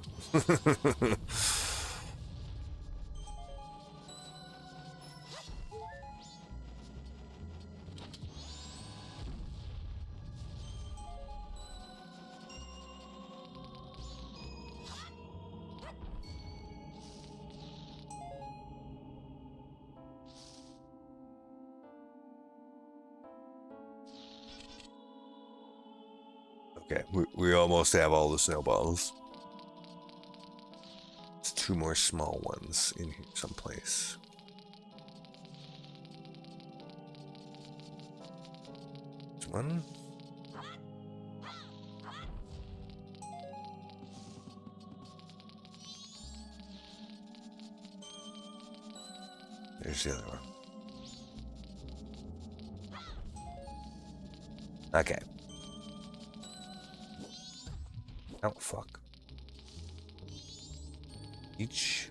Okay, we almost have all the snowballs. There's 2 more small ones in here someplace. There's one. There's the other one. Okay. Oh, fuck. Each.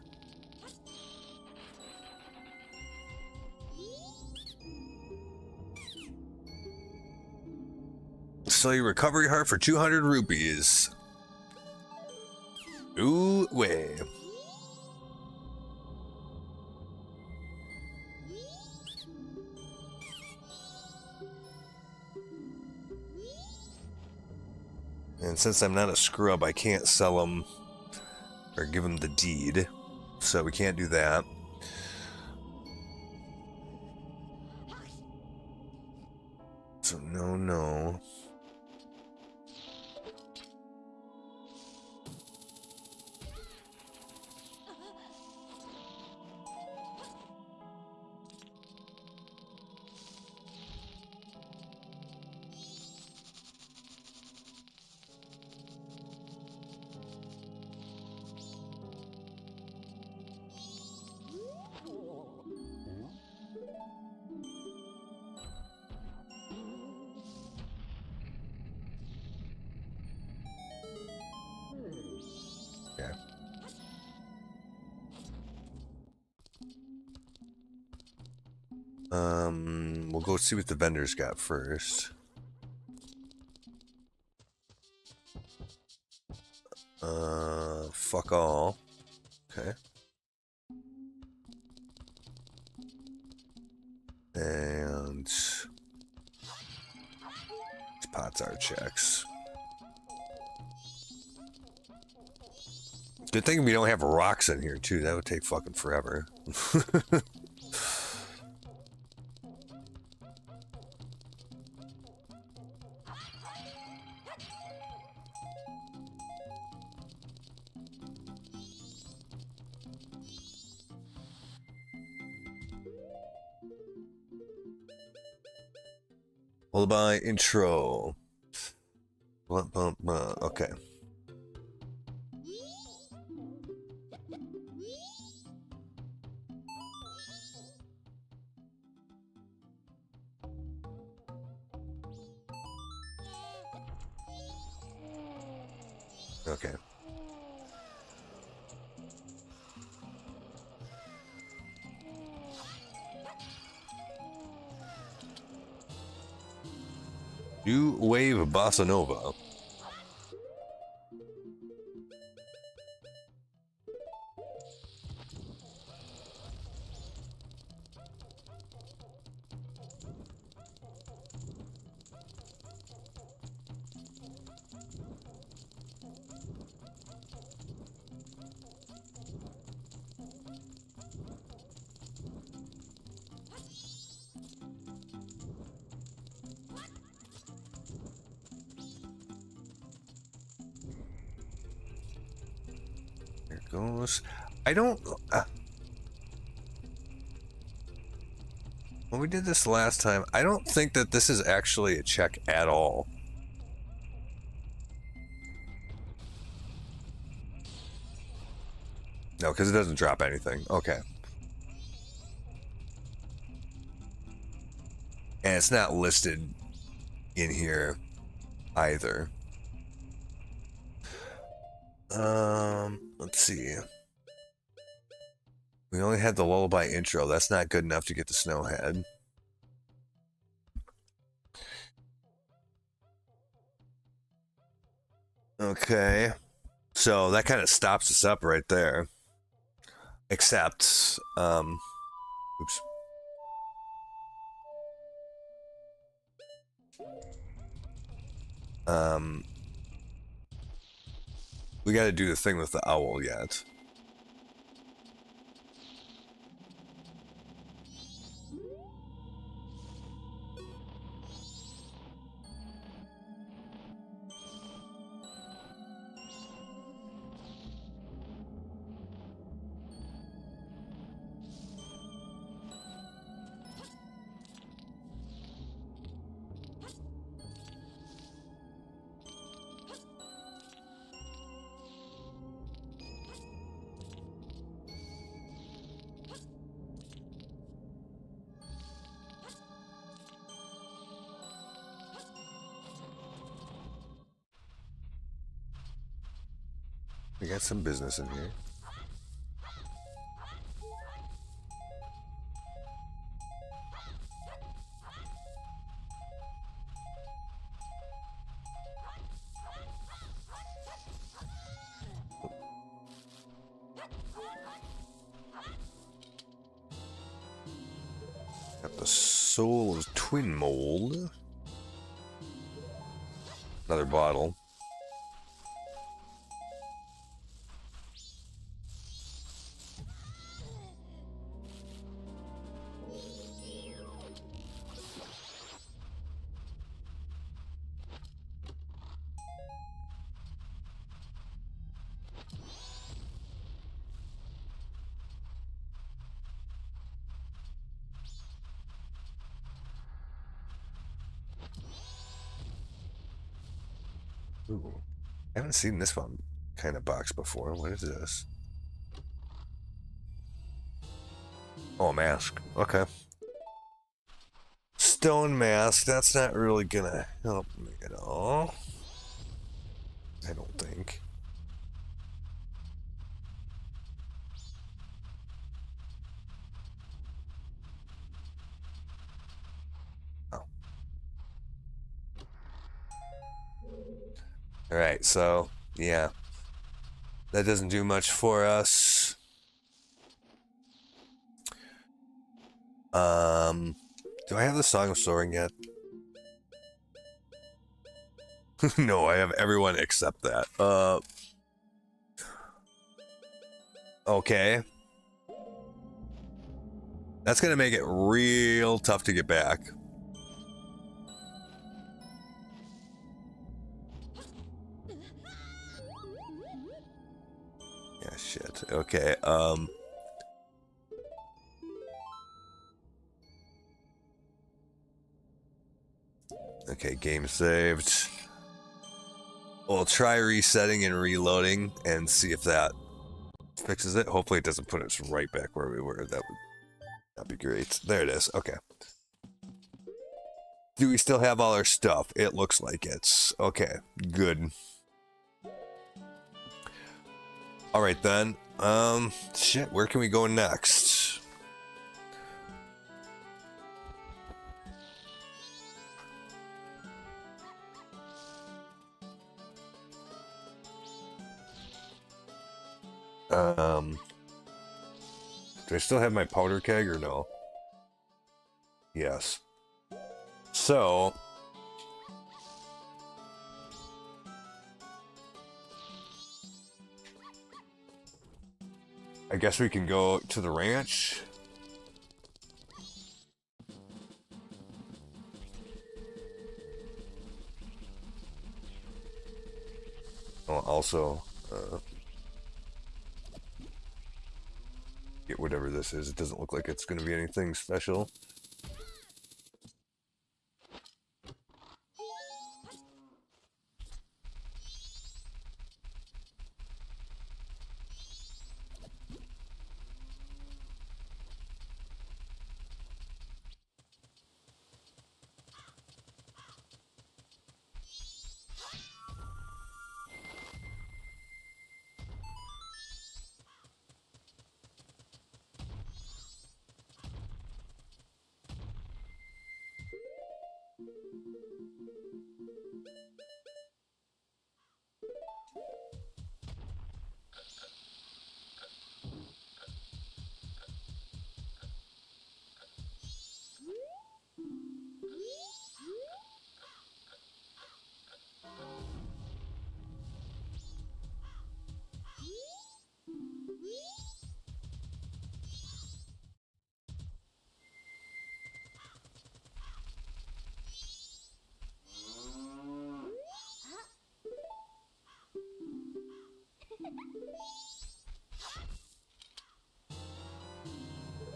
Sell your recovery heart for 200 rupees. Ooh, way. And since I'm not a scrub, I can't sell them or give them the deed. So we can't do that. So no. Yeah. We'll go see what the vendors got first. Fuck all. Okay. And these pots are checks. Good thing we don't have rocks in here too. That would take fucking forever. Lullaby intro. Okay. Okay. New wave bossa nova. There goes. I don't. When we did this last time, I don't think that this is actually a check at all. No, because it doesn't drop anything. Okay. And it's not listed in here either. Let's see. We only had the lullaby intro. That's not good enough to get the Snowhead. Okay. So that kind of stops us up right there. Except, oops. We got to do the thing with the owl yet. We got some business in here. Got the soul of twin mold. Another bottle. Ooh. I haven't seen this one kind of box before. What is this? Oh, a mask. Okay. Stone mask. That's not really gonna help me at all. I don't think. Oh. Alright, so, yeah. That doesn't do much for us. Do I have the Song of Soaring yet? No, I have everyone except that. Okay. That's gonna make it real tough to get back. Yeah, shit. Okay, okay, game saved. We'll try resetting and reloading and see if that fixes it. Hopefully it doesn't put us right back where we were. That'd be great. There it is. Okay. Do we still have all our stuff? It looks like it's okay. Good. All right then. Shit. Where can we go next? Do I still have my powder keg or no? Yes. So, I guess we can go to the ranch. Oh, also, get whatever this is. It doesn't look like it's going to be anything special.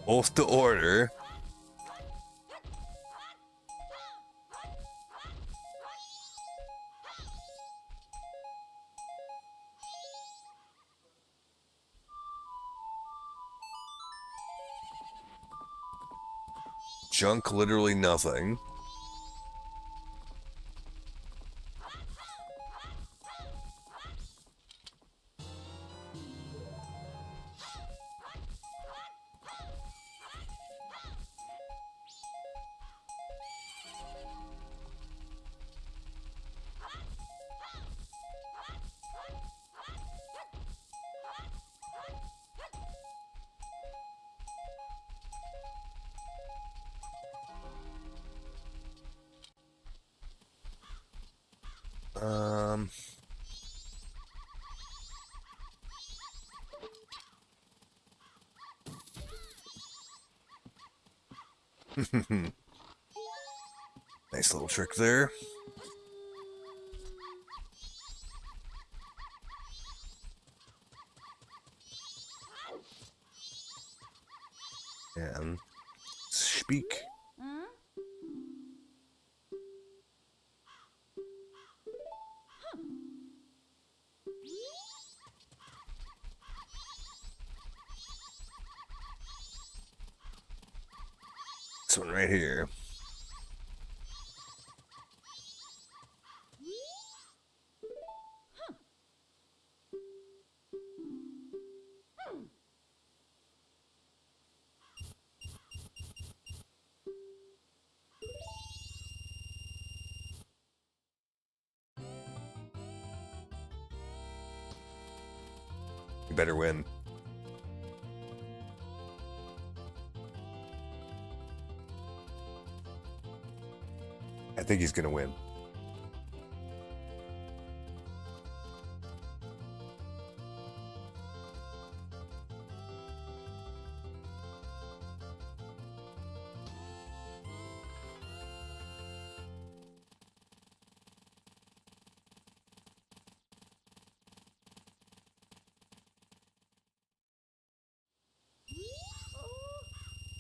Both to order. Junk literally nothing. Nice little trick there. And speak. This one right here. You better win. I think he's gonna win.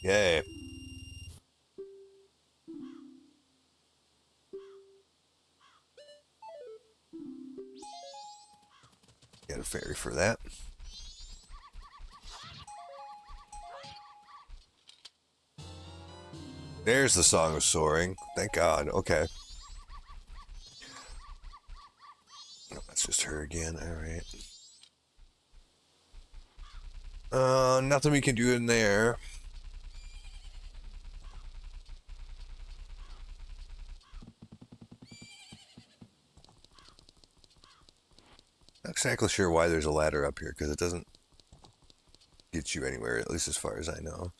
Yay. Got a fairy for that. There's the Song of Soaring. Thank God. Okay. Oh, that's just her again. All right. Nothing we can do in there. Not exactly sure why there's a ladder up here, because it doesn't get you anywhere, at least as far as I know.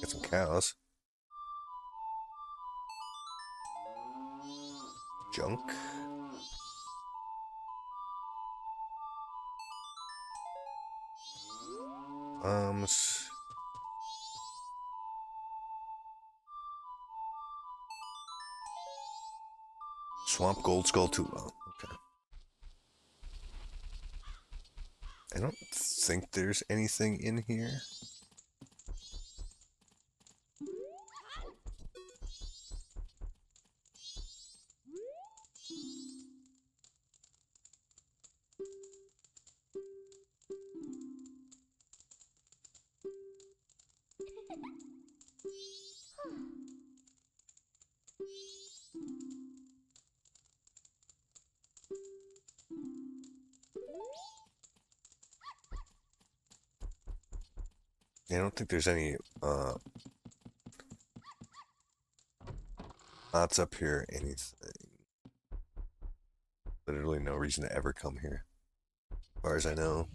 Get some cows. Junk. Swamp Gold Skull too. Oh, okay. I don't think there's anything in here. I don't think there's any knots up here, anything. Literally no reason to ever come here, as far as I know.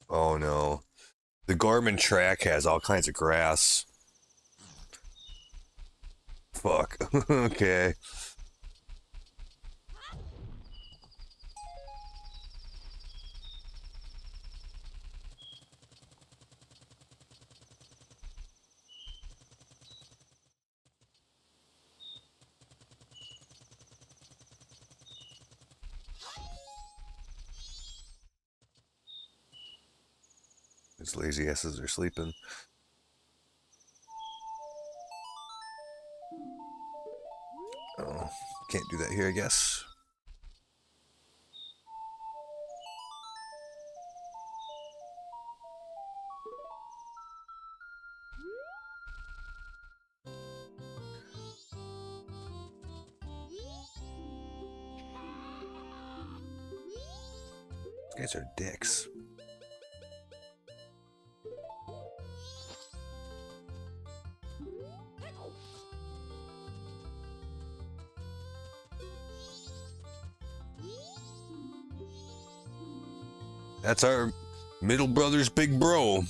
Oh no. The Gorman track has all kinds of grass. Fuck. Okay. These lazy asses are sleeping. Oh, can't do that here, I guess. These guys are dicks. That's our middle brother's big bro.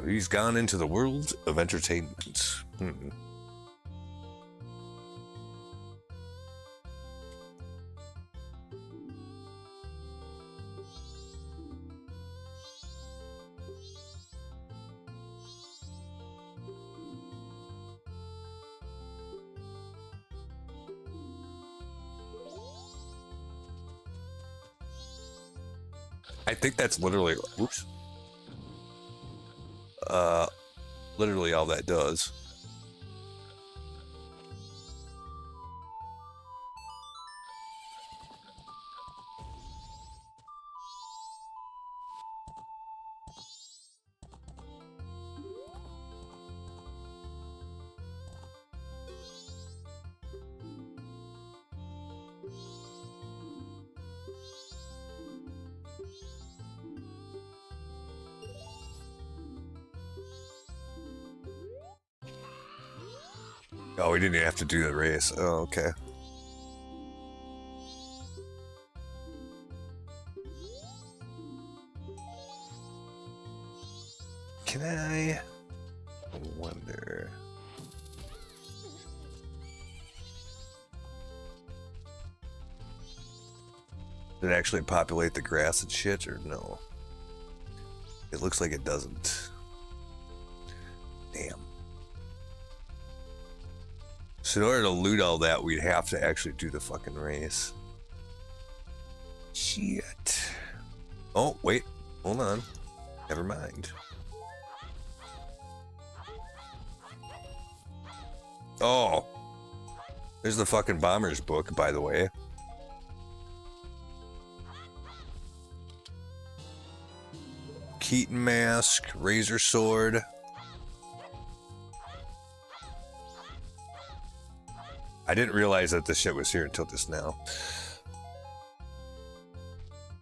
He's gone into the world of entertainment. I think that's literally, oops. Literally all that does. Oh, we didn't even have to do the race. Oh, okay. Can I wonder? Did it actually populate the grass and shit, or no? It looks like it doesn't. Damn. So in order to loot all that, we'd have to actually do the fucking race. Shit. Oh, wait. Hold on. Never mind. Oh. There's the fucking Bomber's book, by the way. Keaton mask, razor sword. I didn't realize that this shit was here until just now.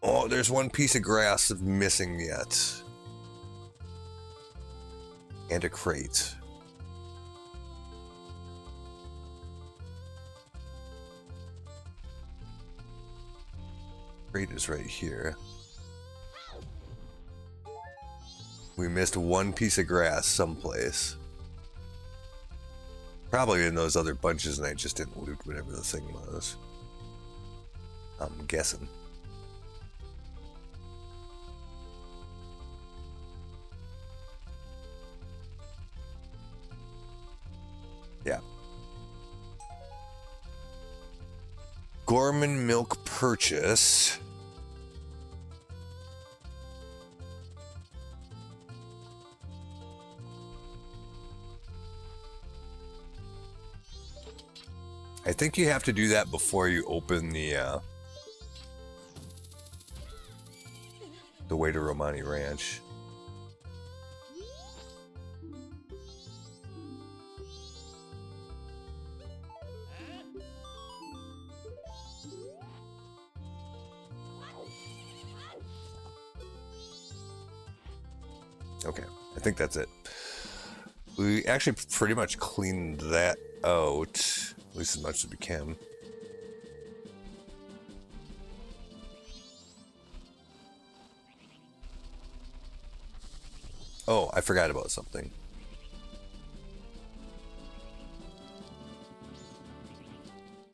Oh, there's one piece of grass missing yet. And a crate. Crate is right here. We missed one piece of grass someplace. Probably in those other bunches, and I just didn't loot whatever the thing was. I'm guessing. Yeah. Gorman milk purchase. I think you have to do that before you open the way to Romani Ranch. Okay, I think that's it. We actually pretty much cleaned that out, at least as much as we can. Oh, I forgot about something.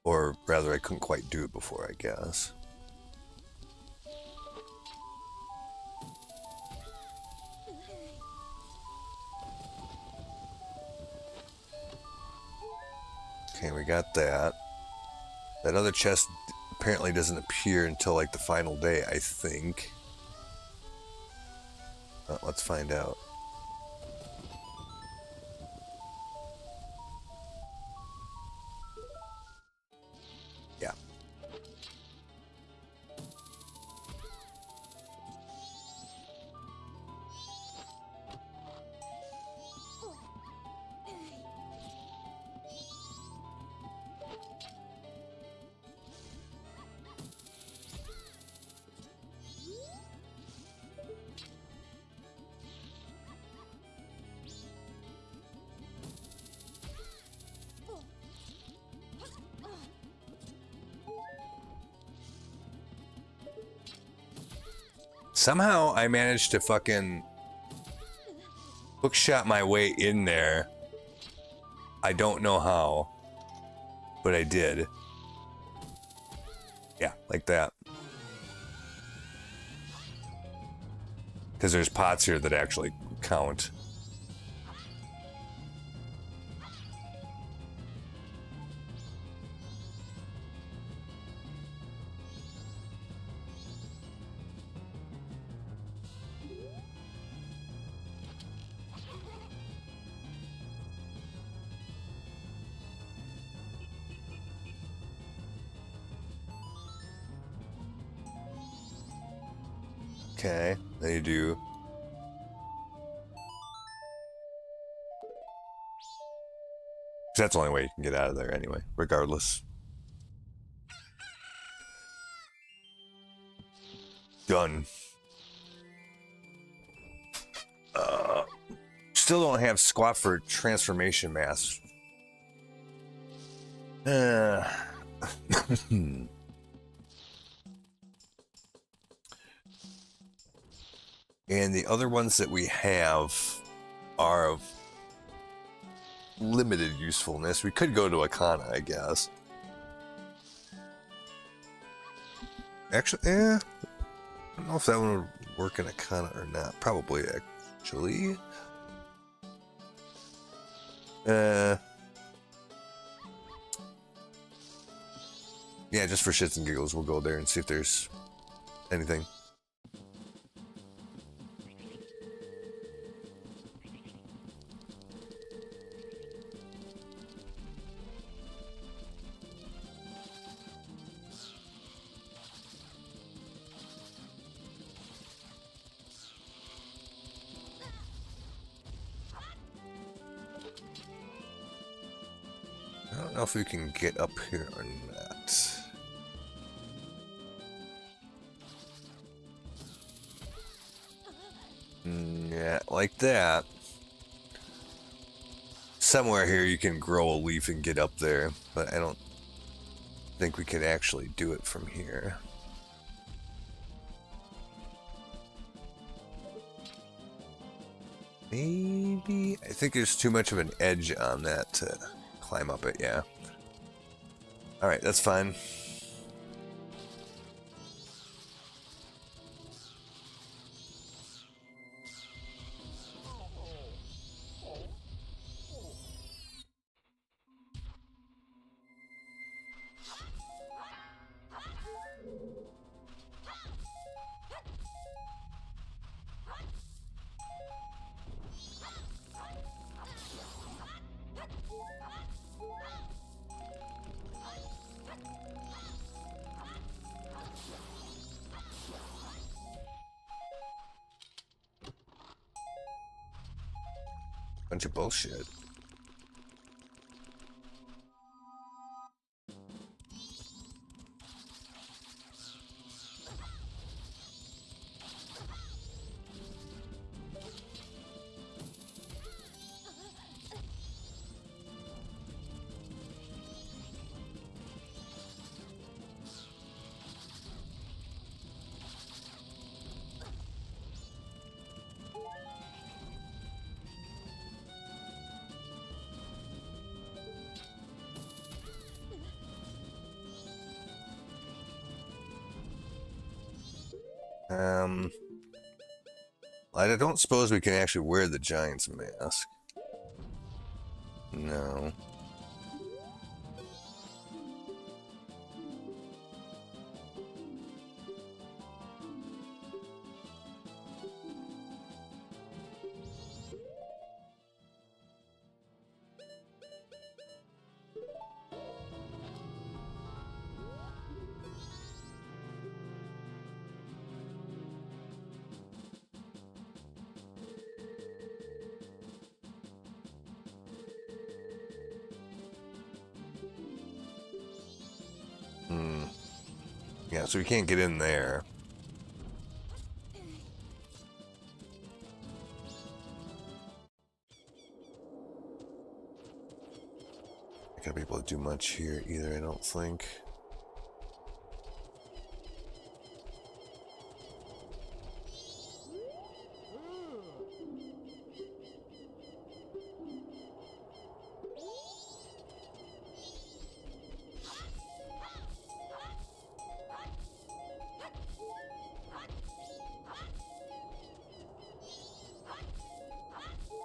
Or rather, I couldn't quite do it before, I guess. Okay, we got that. That other chest apparently doesn't appear until like the final day, I think. Let's find out. Yeah. Somehow I managed to fucking hookshot my way in there. I don't know how, but I did. Yeah, like that. Because there's pots here that actually count. Okay, they do. That's the only way you can get out of there anyway, regardless. Done. Still don't have squat for transformation mass. And the other ones that we have are of limited usefulness. We could go to Akana, I guess. Actually, I don't know if that one would work in Akana or not. Probably, actually. Yeah, just for shits and giggles, we'll go there and see if there's anything. I don't know if we can get up here or not. Yeah, like that. Somewhere here you can grow a leaf and get up there, but I don't think we could actually do it from here. Maybe? I think there's too much of an edge on that to climb up it, yeah. Alright, that's fine. Bunch of bullshit. I don't suppose we can actually wear the Giant's mask. No. Yeah, so we can't get in there. Not gonna be able to do much here either, I don't think.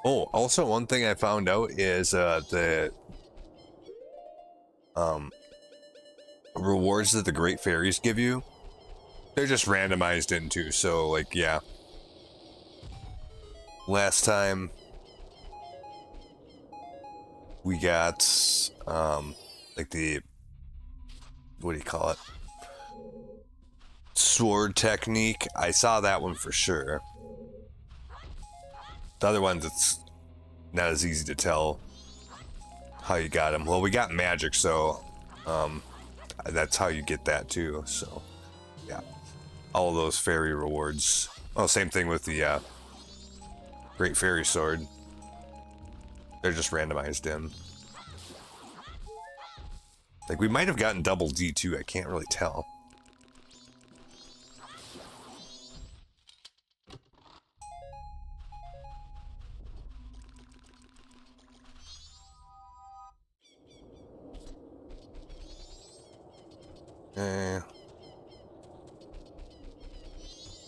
Oh, also one thing I found out is the rewards that the Great Fairies give you, they're just randomized into, so like, yeah. Last time we got like the, what do you call it? Sword technique. I saw that one for sure. The other ones, it's not as easy to tell how you got them. Well, we got magic, so that's how you get that too. So, yeah, all of those fairy rewards. Oh, same thing with the Great Fairy Sword. They're just randomized in. Like, we might have gotten double D too. I can't really tell.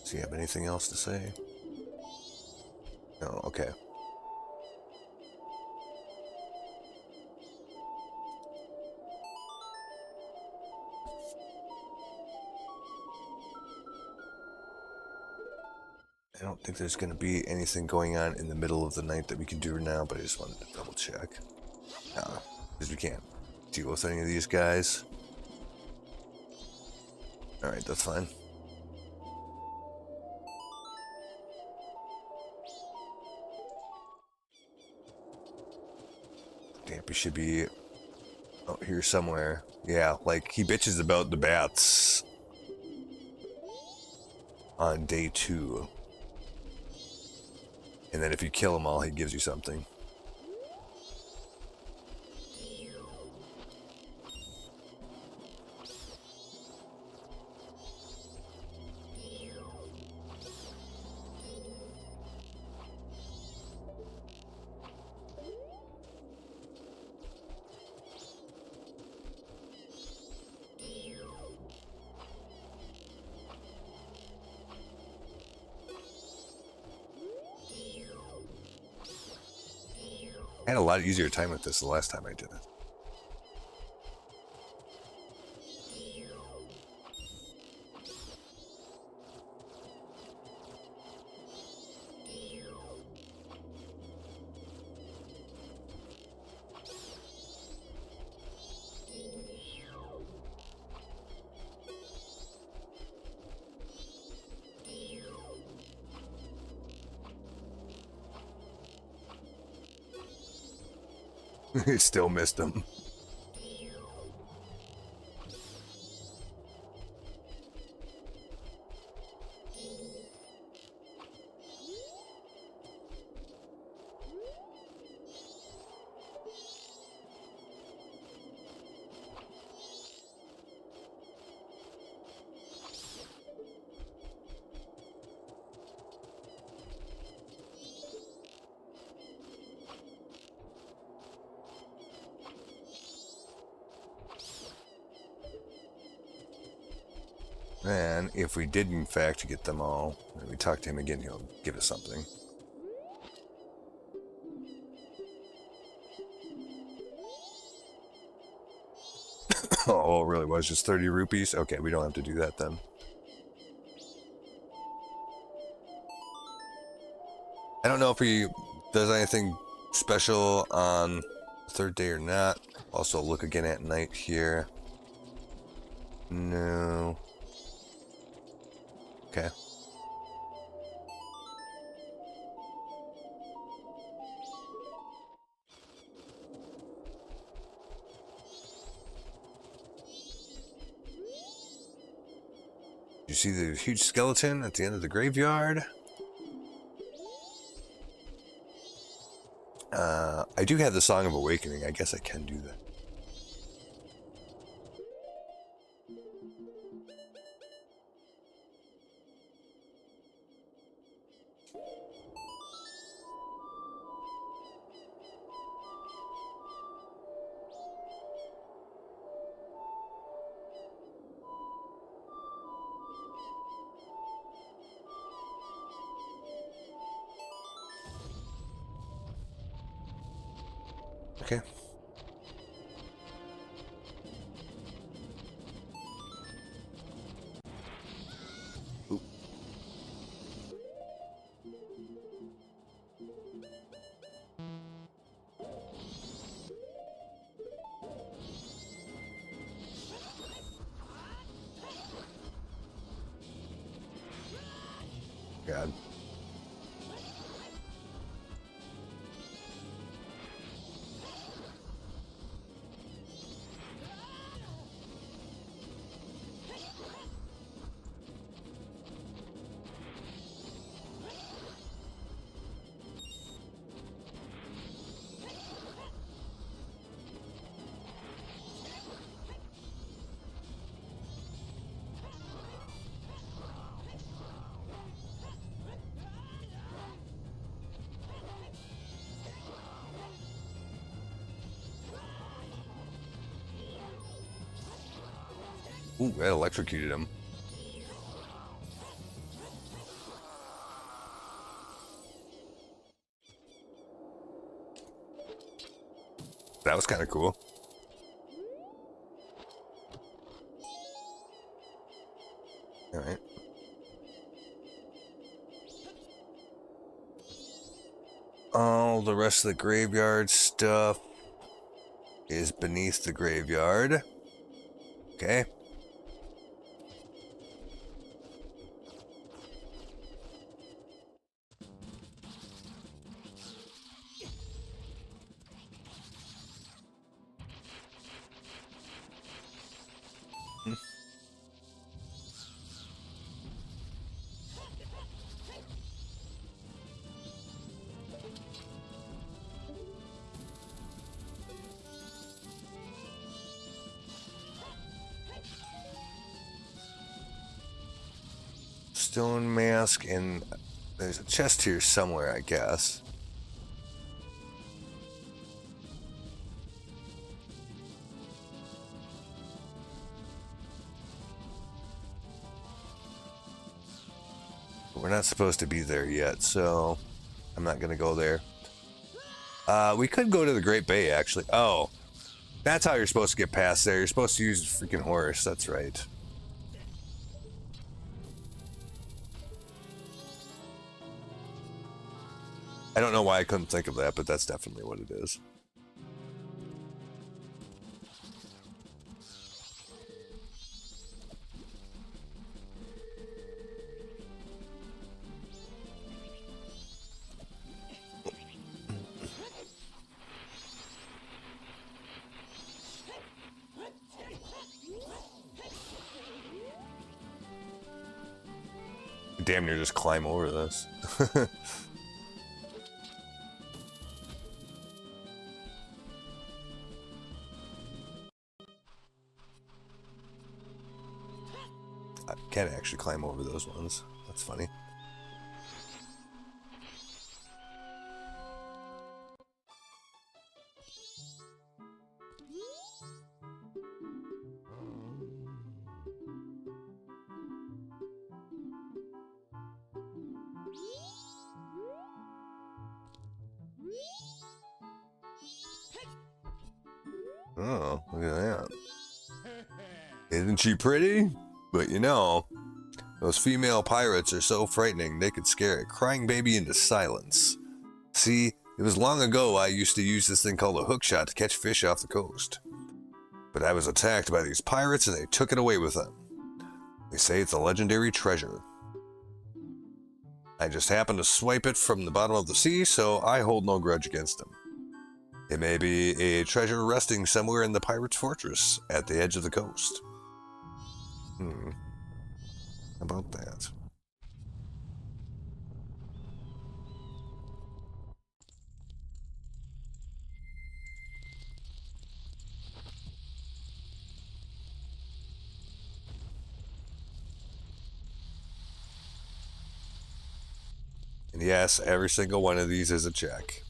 Does he have anything else to say? No, okay. I don't think there's going to be anything going on in the middle of the night that we can do now, but I just wanted to double check. Because we can't deal with any of these guys. Alright, that's fine. Dampy should be out here somewhere. Yeah, like, he bitches about the bats on day 2. And then if you kill them all, he gives you something. I had a lot easier time with this the last time I did it. Still missed him. And if we did in fact get them all, and we talk to him again, he'll give us something. Oh, it really was just 30 rupees? Okay, we don't have to do that then. I don't know if he does anything special on the 3rd day or not. Also look again at night here. No. Okay. You see the huge skeleton at the end of the graveyard? I do have the Song of Awakening. I guess I can do that. Okay. Oop. God. Ooh, that electrocuted him. That was kind of cool. All right. All the rest of the graveyard stuff is beneath the graveyard. Okay. Stone mask, and there's a chest here somewhere, I guess. But we're not supposed to be there yet, so I'm not gonna go there. We could go to the Great Bay, actually. Oh, that's how you're supposed to get past there. You're supposed to use the freaking horse. That's right. I don't know why I couldn't think of that, but that's definitely what it is. Damn near just climb over this. I can't actually climb over those ones. That's funny. Oh, look at that. Isn't she pretty? But you know, those female pirates are so frightening they could scare a crying baby into silence. See, it was long ago I used to use this thing called a hookshot to catch fish off the coast. But I was attacked by these pirates and they took it away with them. They say it's a legendary treasure. I just happened to swipe it from the bottom of the sea, so I hold no grudge against them. It may be a treasure resting somewhere in the pirate's fortress at the edge of the coast. How about that? And yes, every single one of these is a check.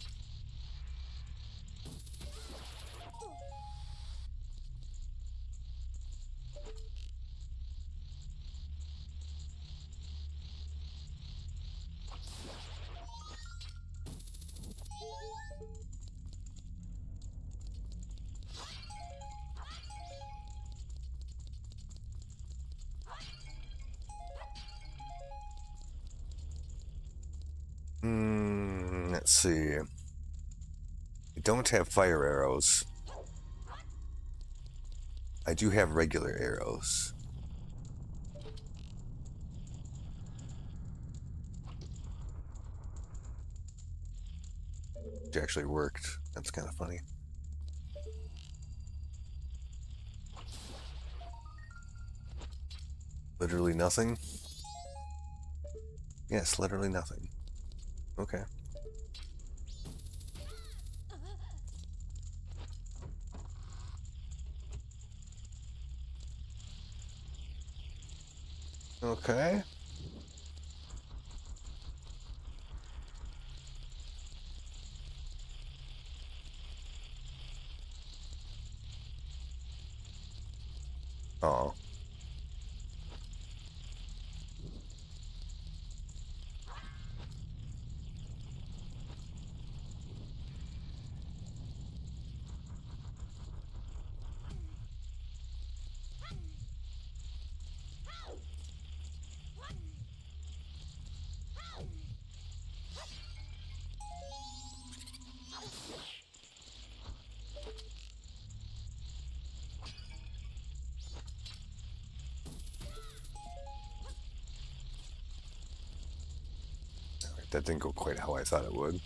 Let's see. I don't have fire arrows. I do have regular arrows. Which actually worked. That's kind of funny. Literally nothing? Yes, literally nothing. Okay. Okay. Oh. That didn't go quite how I thought it would.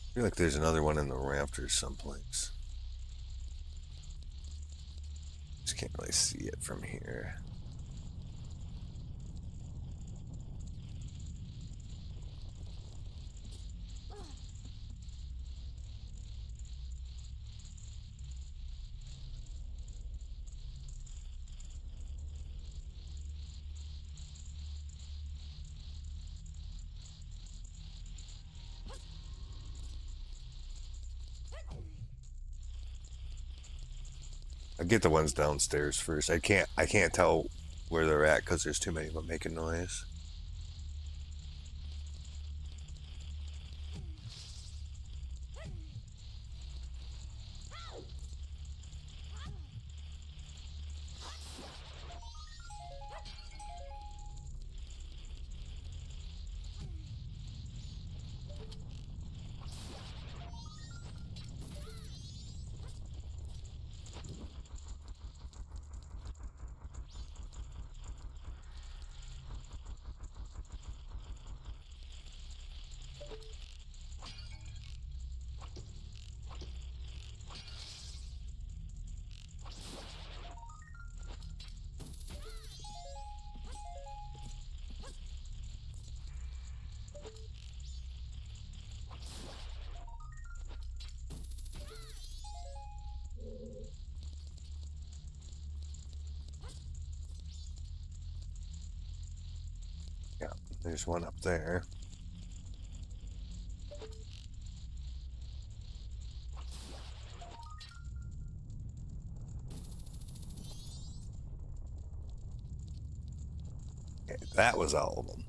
I feel like there's another one in the rafters someplace. Just can't really see it from here. I get the ones downstairs first. I can't tell where they're at because there's too many of them making noise. Yeah, there's one up there. Okay, that was all of them.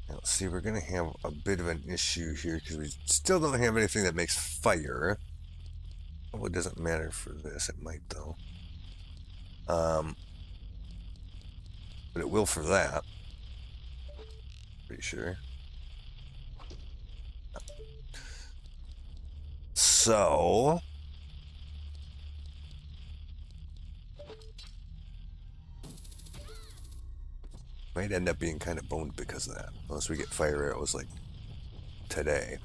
Now, see, we're going to have a bit of an issue here because we still don't have anything that makes fire. Well, it doesn't matter for this. It might, though. But it will for that. Pretty sure. So... might end up being kind of boned because of that. Unless we get fire arrows like today.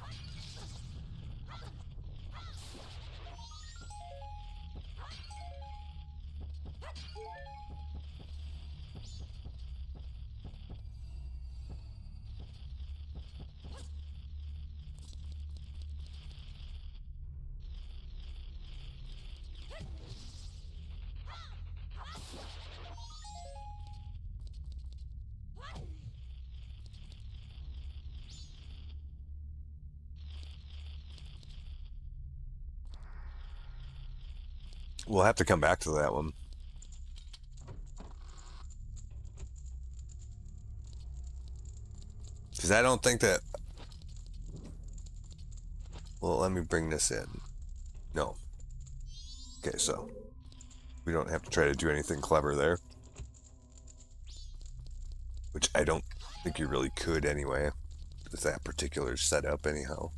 We'll have to come back to that one. Because I don't think that... Well, let me bring this in. No. Okay, so we don't have to try to do anything clever there. Which I don't think you really could anyway, with that particular setup anyhow.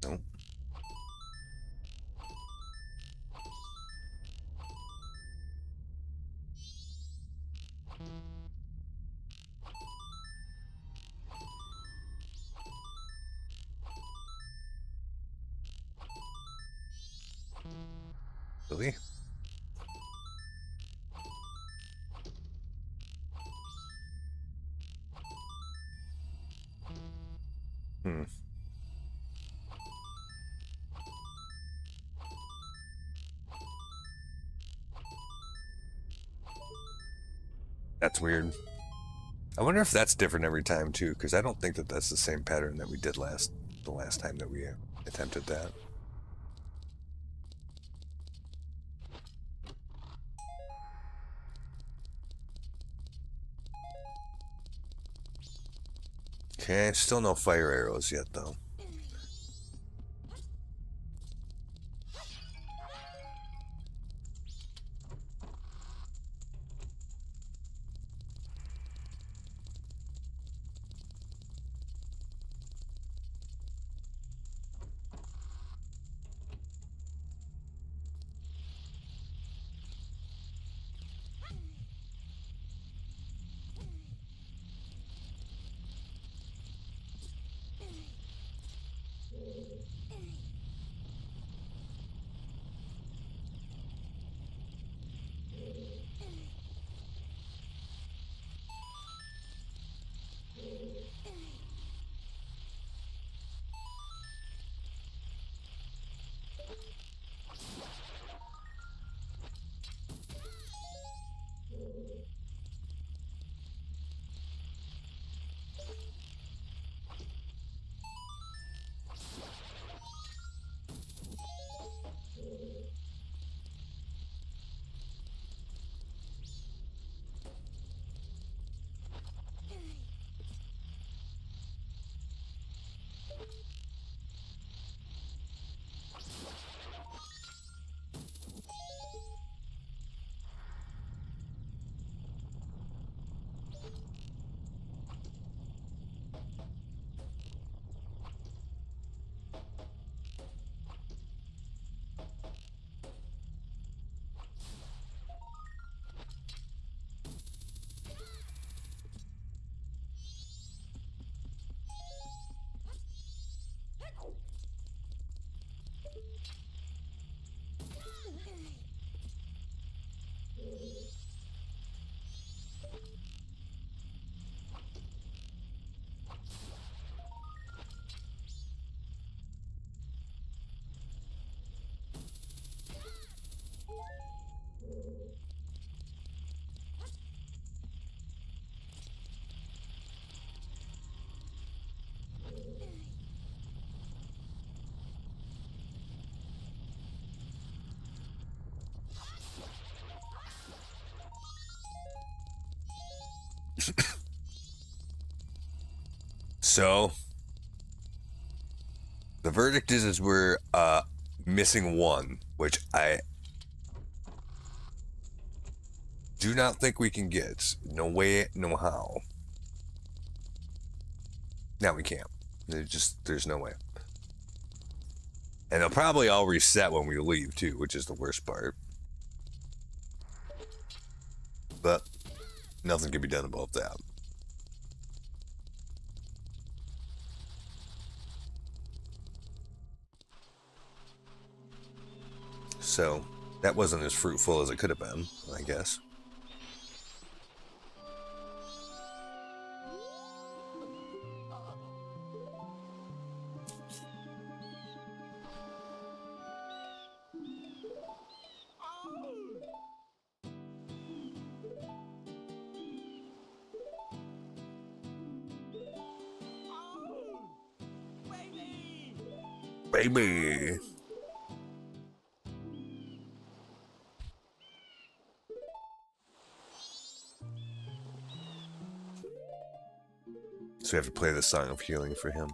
No. Really? Hmm. That's weird. I wonder if that's different every time too, because I don't think that that's the same pattern that we did the last time that we attempted that. Okay, still no fire arrows yet though. So the verdict is we're missing one, which I do not think we can get. No way, no how. Now we can't. There's no way. And they'll probably all reset when we leave too, which is the worst part. But nothing can be done about that. So that wasn't as fruitful as it could have been, I guess. Baby. So we have to play the Song of Healing for him.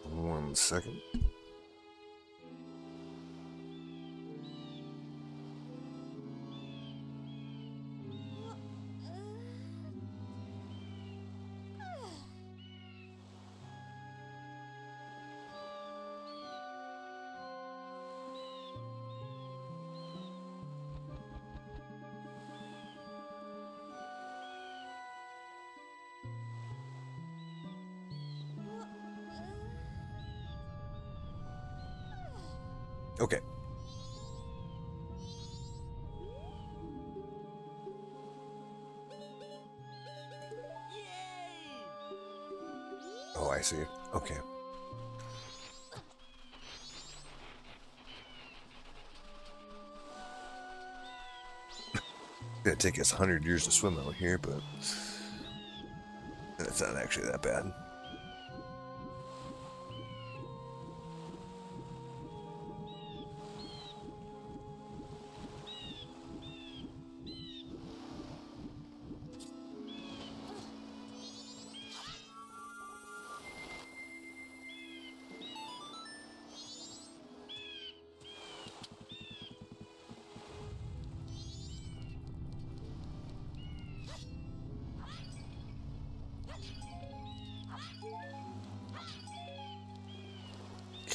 One second. Okay. Oh, I see. Okay. It's gonna take us 100 years to swim out here, but it's not actually that bad.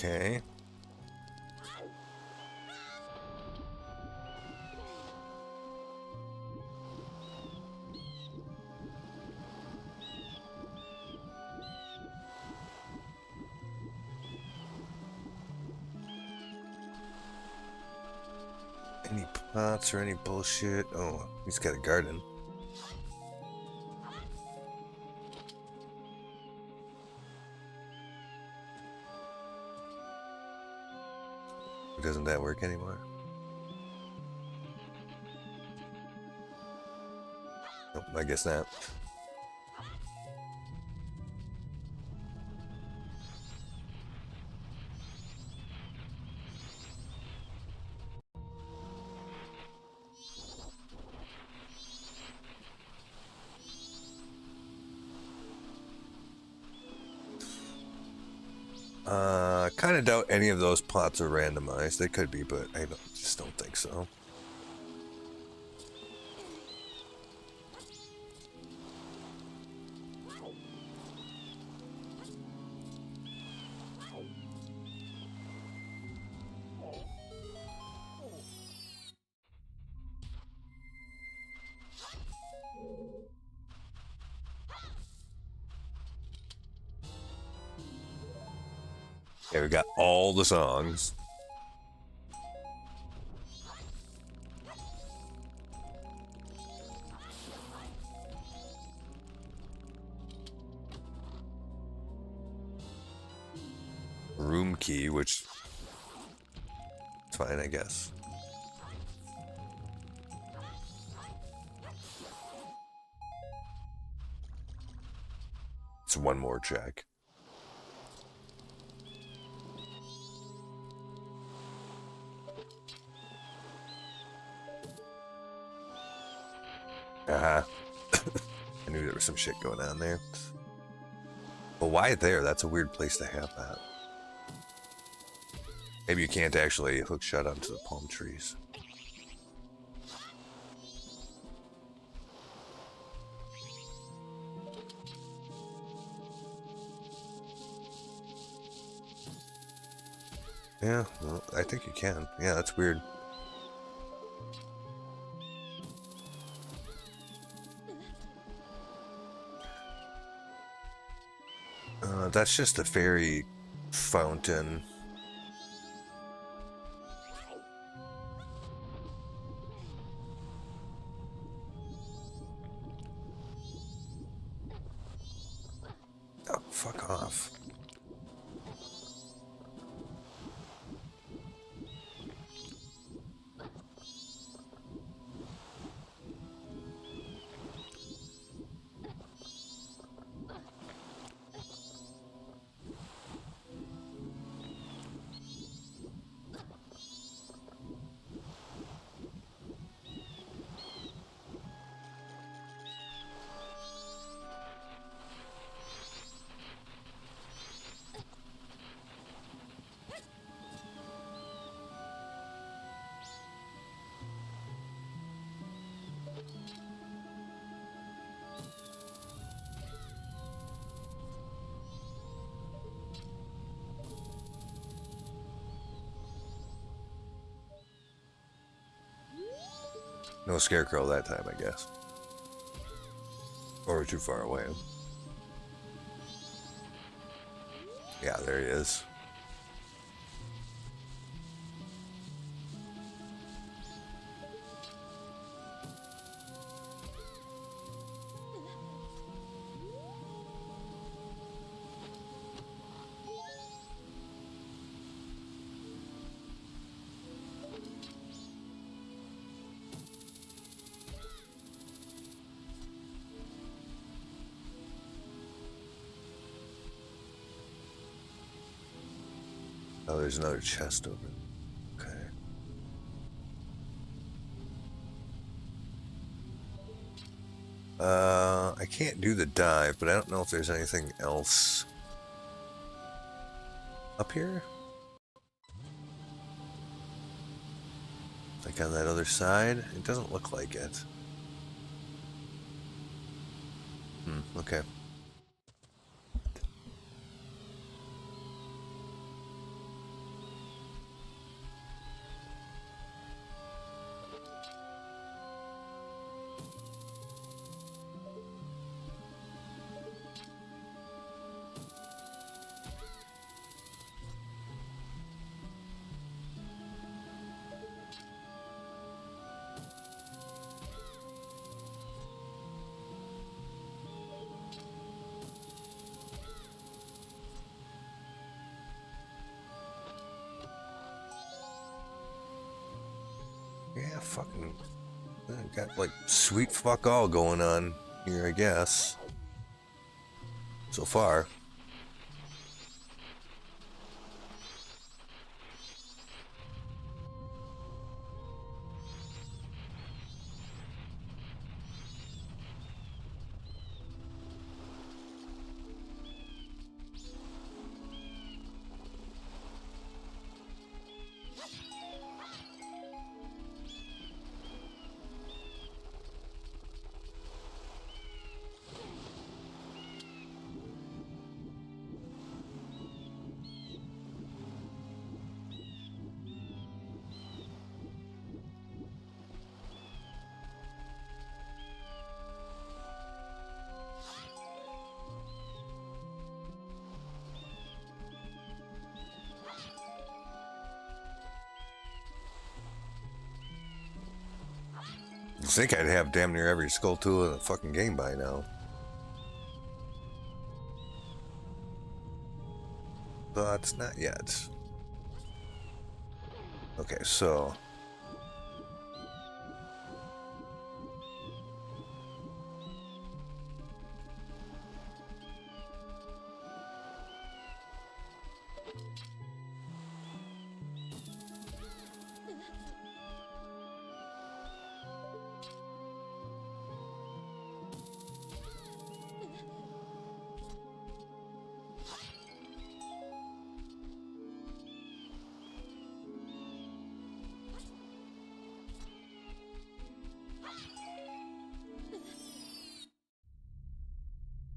Okay. Any pots or any bullshit? Oh, he's got a garden. Doesn't that work anymore? Nope, I guess not. Kind of doubt any of those plots are randomized. They could be, but I just don't think so. Yeah, we got all the songs. key, which is fine, I guess. It's one more check. I knew there was some shit going on there. But why there? That's a weird place to have that. Maybe you can't actually hook shot onto the palm trees. Yeah, well, I think you can. Yeah, that's weird. That's just a fairy fountain. Oh, fuck off. No scarecrow that time, I guess. Or we're too far away. Yeah, there he is. Oh, there's another chest open. Okay. I can't do the dive, but I don't know if there's anything else up here. Like on that other side? It doesn't look like it. Okay. Yeah, fucking got like sweet fuck all going on here, I guess. So far. I think I'd have damn near every skull tool in the fucking game by now. But not yet. Okay, so...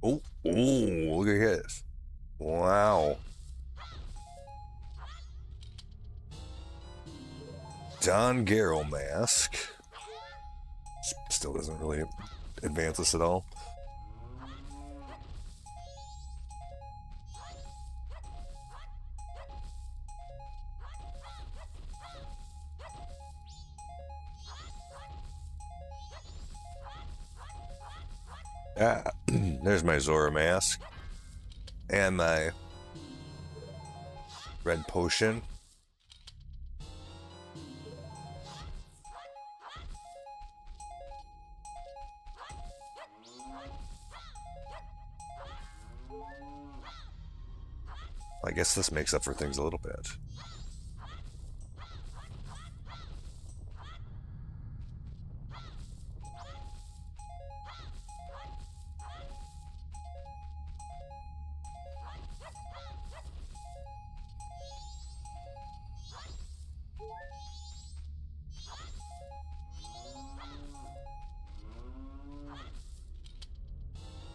Oh, look at this. Wow. Don Garrow mask. Still doesn't really advance us at all. Ah, there's my Majora mask. And my red potion. I guess this makes up for things a little bit.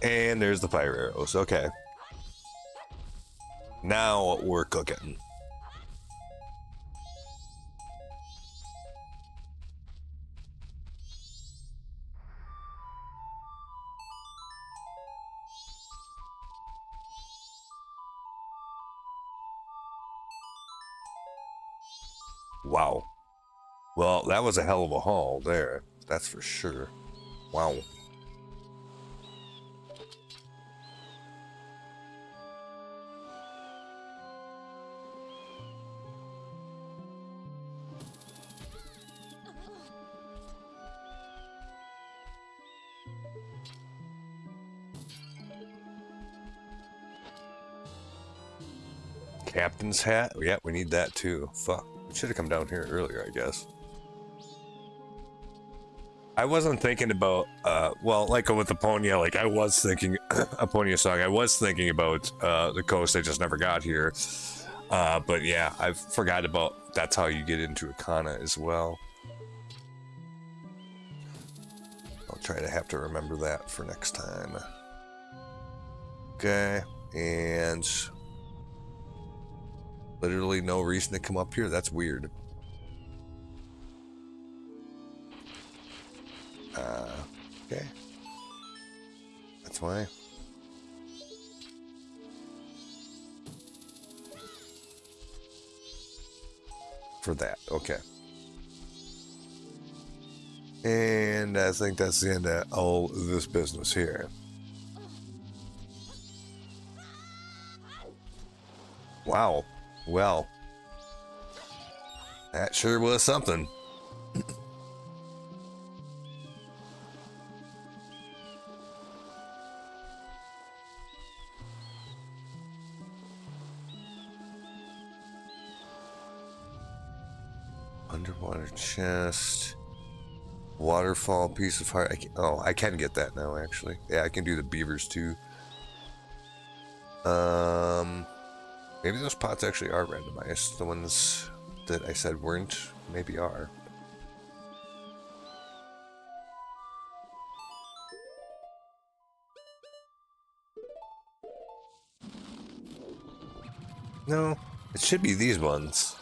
And there's the fire arrows. Okay. Now we're cooking. Wow. Well, that was a hell of a haul there. That's for sure. Wow. Captain's hat? Yeah, we need that too. Fuck. We should have come down here earlier, I guess. I wasn't thinking about, well, like with Aponia, like I was thinking, Aponia song, I was thinking about the coast, I just never got here. But yeah, I forgot about, that's how you get into Akana as well. I'll try to have to remember that for next time. Okay, and literally no reason to come up here, that's weird. Okay. That's why. For that, okay. And I think that's the end of all this business here. Wow. Well, that sure was something. Underwater chest. Waterfall, piece of heart. I can get that now, actually. Yeah, I can do the beavers, too. Maybe those pots actually are randomized. The ones that I said weren't, maybe are. No, it should be these ones.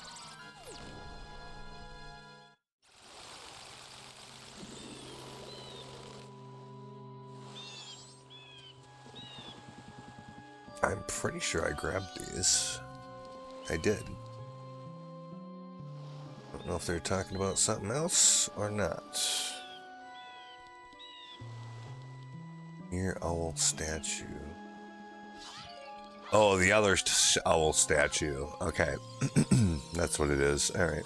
I'm pretty sure I grabbed these. I did. Don't know if they're talking about something else or not. Near owl statue. Oh, the other owl statue. Okay. That's what it is. Alright.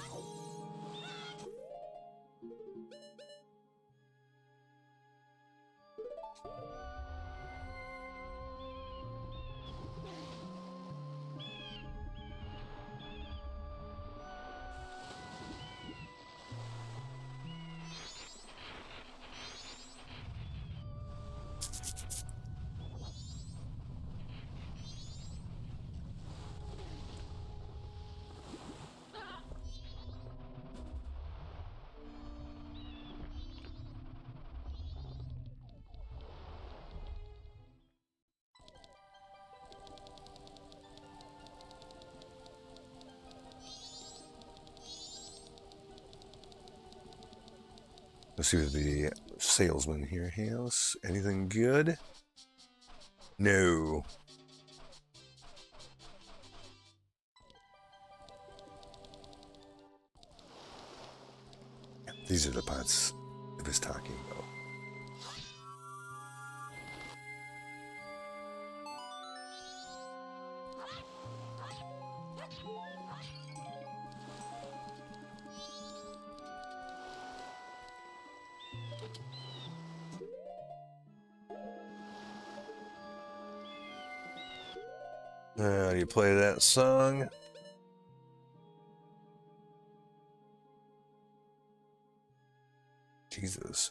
Let's see what the salesman here has. Anything good? No. These are the pots it was talking about. Do you play that song? Jesus.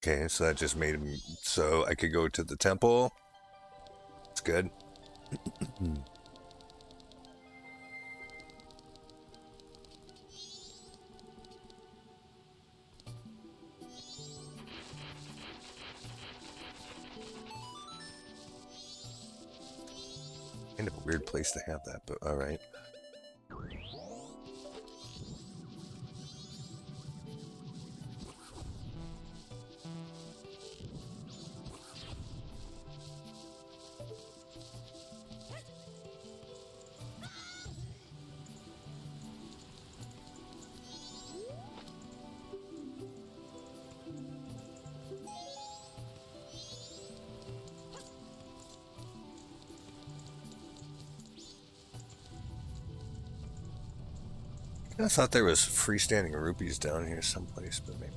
Okay, so that just made him so I could go to the temple. It's good. Kind of a weird place to have that, but all right. I thought there was freestanding rupees down here someplace, but maybe.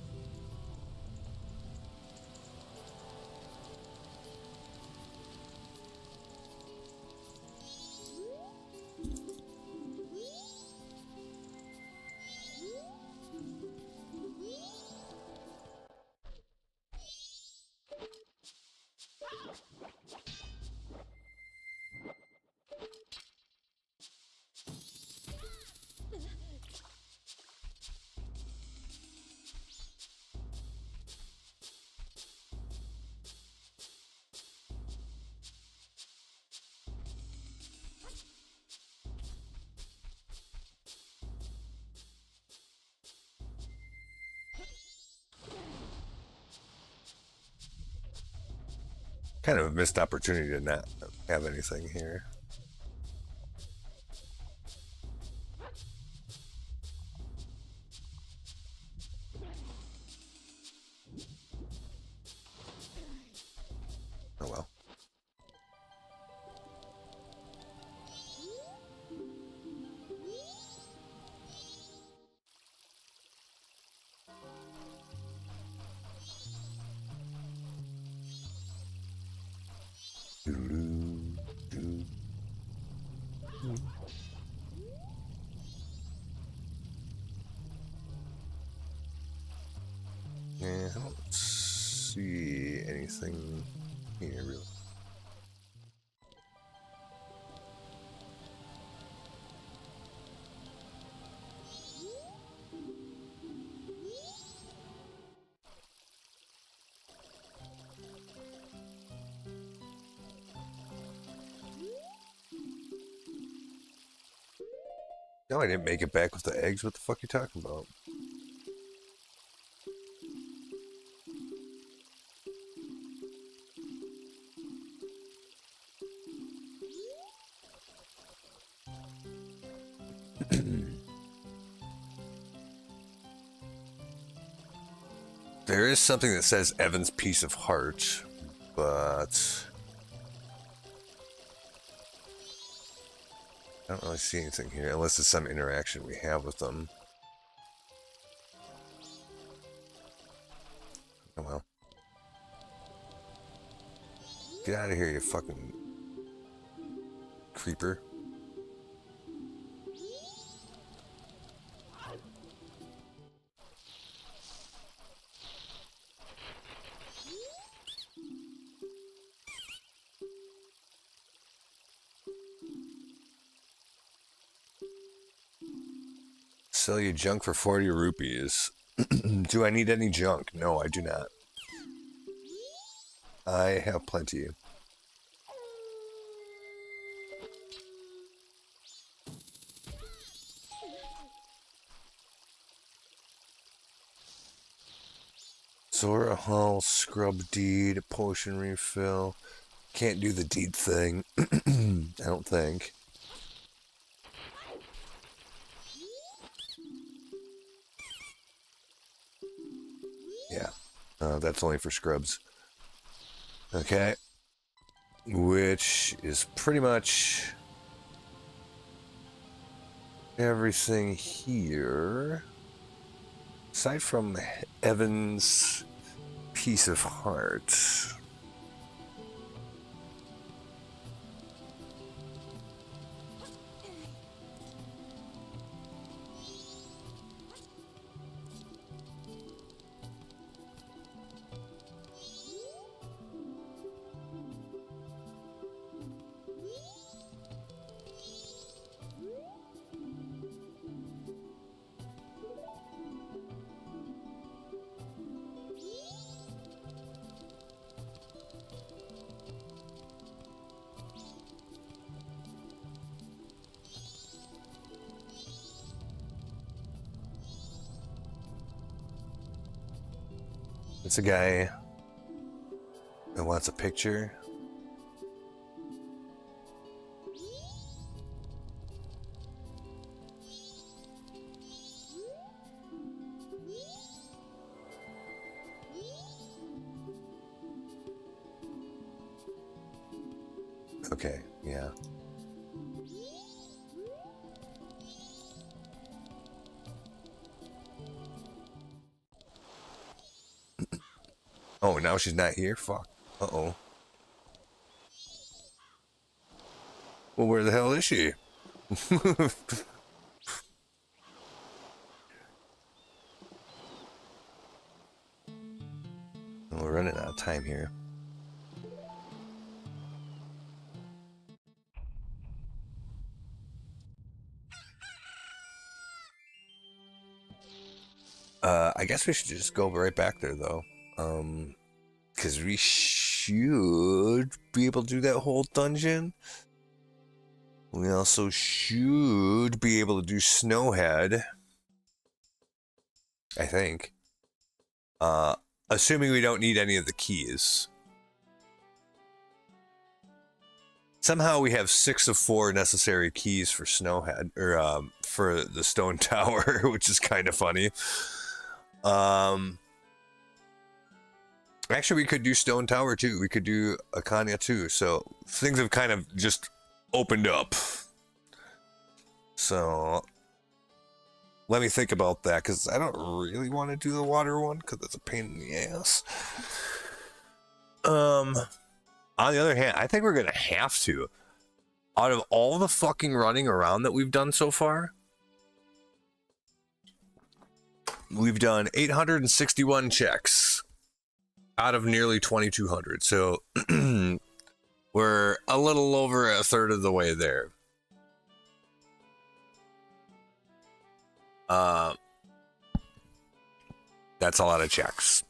Kind of a missed opportunity to not have anything here. Oh well. Yeah, I don't see anything here really. No, I didn't make it back with the eggs. What the fuck are you talking about? There is something that says Evan's Piece of Heart, but I don't really see anything here, unless it's some interaction we have with them. Oh well. Get out of here, you fucking creeper. Sell you junk for 40 rupees. Do I need any junk? No, I do not. I have plenty. Zora Hall, scrub deed, potion refill. Can't do the deed thing. I don't think. Yeah, that's only for scrubs. Okay. Which is pretty much everything here. Aside from Evan's Piece of Heart. It's a guy that wants a picture. Okay, yeah. Oh, now she's not here? Fuck. Uh-oh. Well, where the hell is she? We're running out of time here. I guess we should just go right back there, though. Because we should be able to do that whole dungeon. We also should be able to do Snowhead. I think. Assuming we don't need any of the keys. Somehow we have 6 of 4 necessary keys for Snowhead, or for the Stone Tower, which is kind of funny. Actually, we could do Stone Tower too. We could do Akanya too. So things have kind of just opened up. So let me think about that, because I don't really want to do the water one, because it's a pain in the ass. On the other hand, I think we're gonna have to. Out of all the fucking running around that we've done so far, we've done 861 checks out of nearly 2,200. So we're a little over a third of the way there. That's a lot of checks.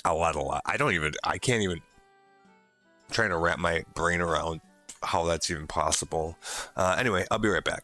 A lot. I can't even, I'm trying to wrap my brain around how that's even possible. Anyway, I'll be right back.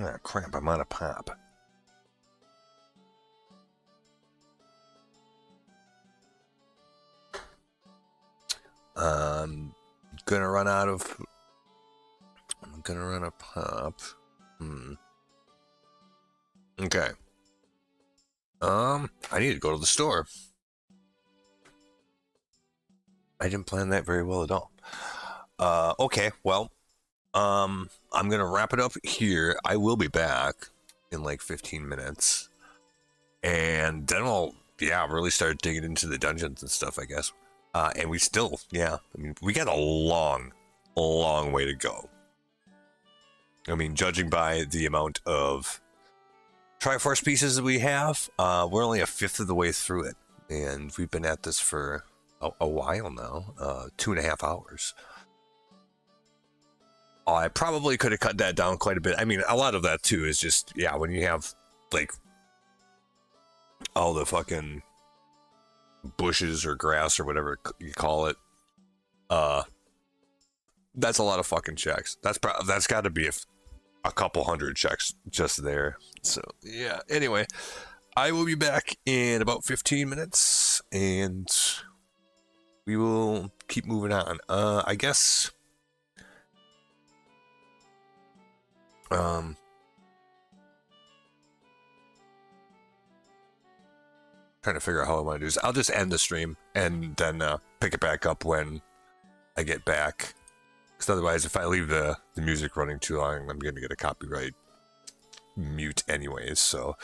Ah, crap, I'm out of pop. I'm gonna run out of pop. Okay. I need to go to the store. I didn't plan that very well at all. Okay, well, I'm gonna wrap it up here. I will be back in like 15 minutes. And then I'll, really start digging into the dungeons and stuff, I guess. And we still, I mean, we got a long way to go. I mean, judging by the amount of Triforce pieces that we have, we're only a fifth of the way through it. And we've been at this for a while now, 2.5 hours. I probably could have cut that down quite a bit. I mean, a lot of that too is just, when you have like all the fucking bushes or grass or whatever you call it, that's a lot of fucking checks. That's got to be a couple hundred checks just there. So anyway, I will be back in about 15 minutes and we will keep moving on. I guess trying to figure out how I want to do this. I'll just end the stream and then pick it back up when I get back. Because otherwise, if I leave the music running too long, I'm going to get a copyright mute anyways. So,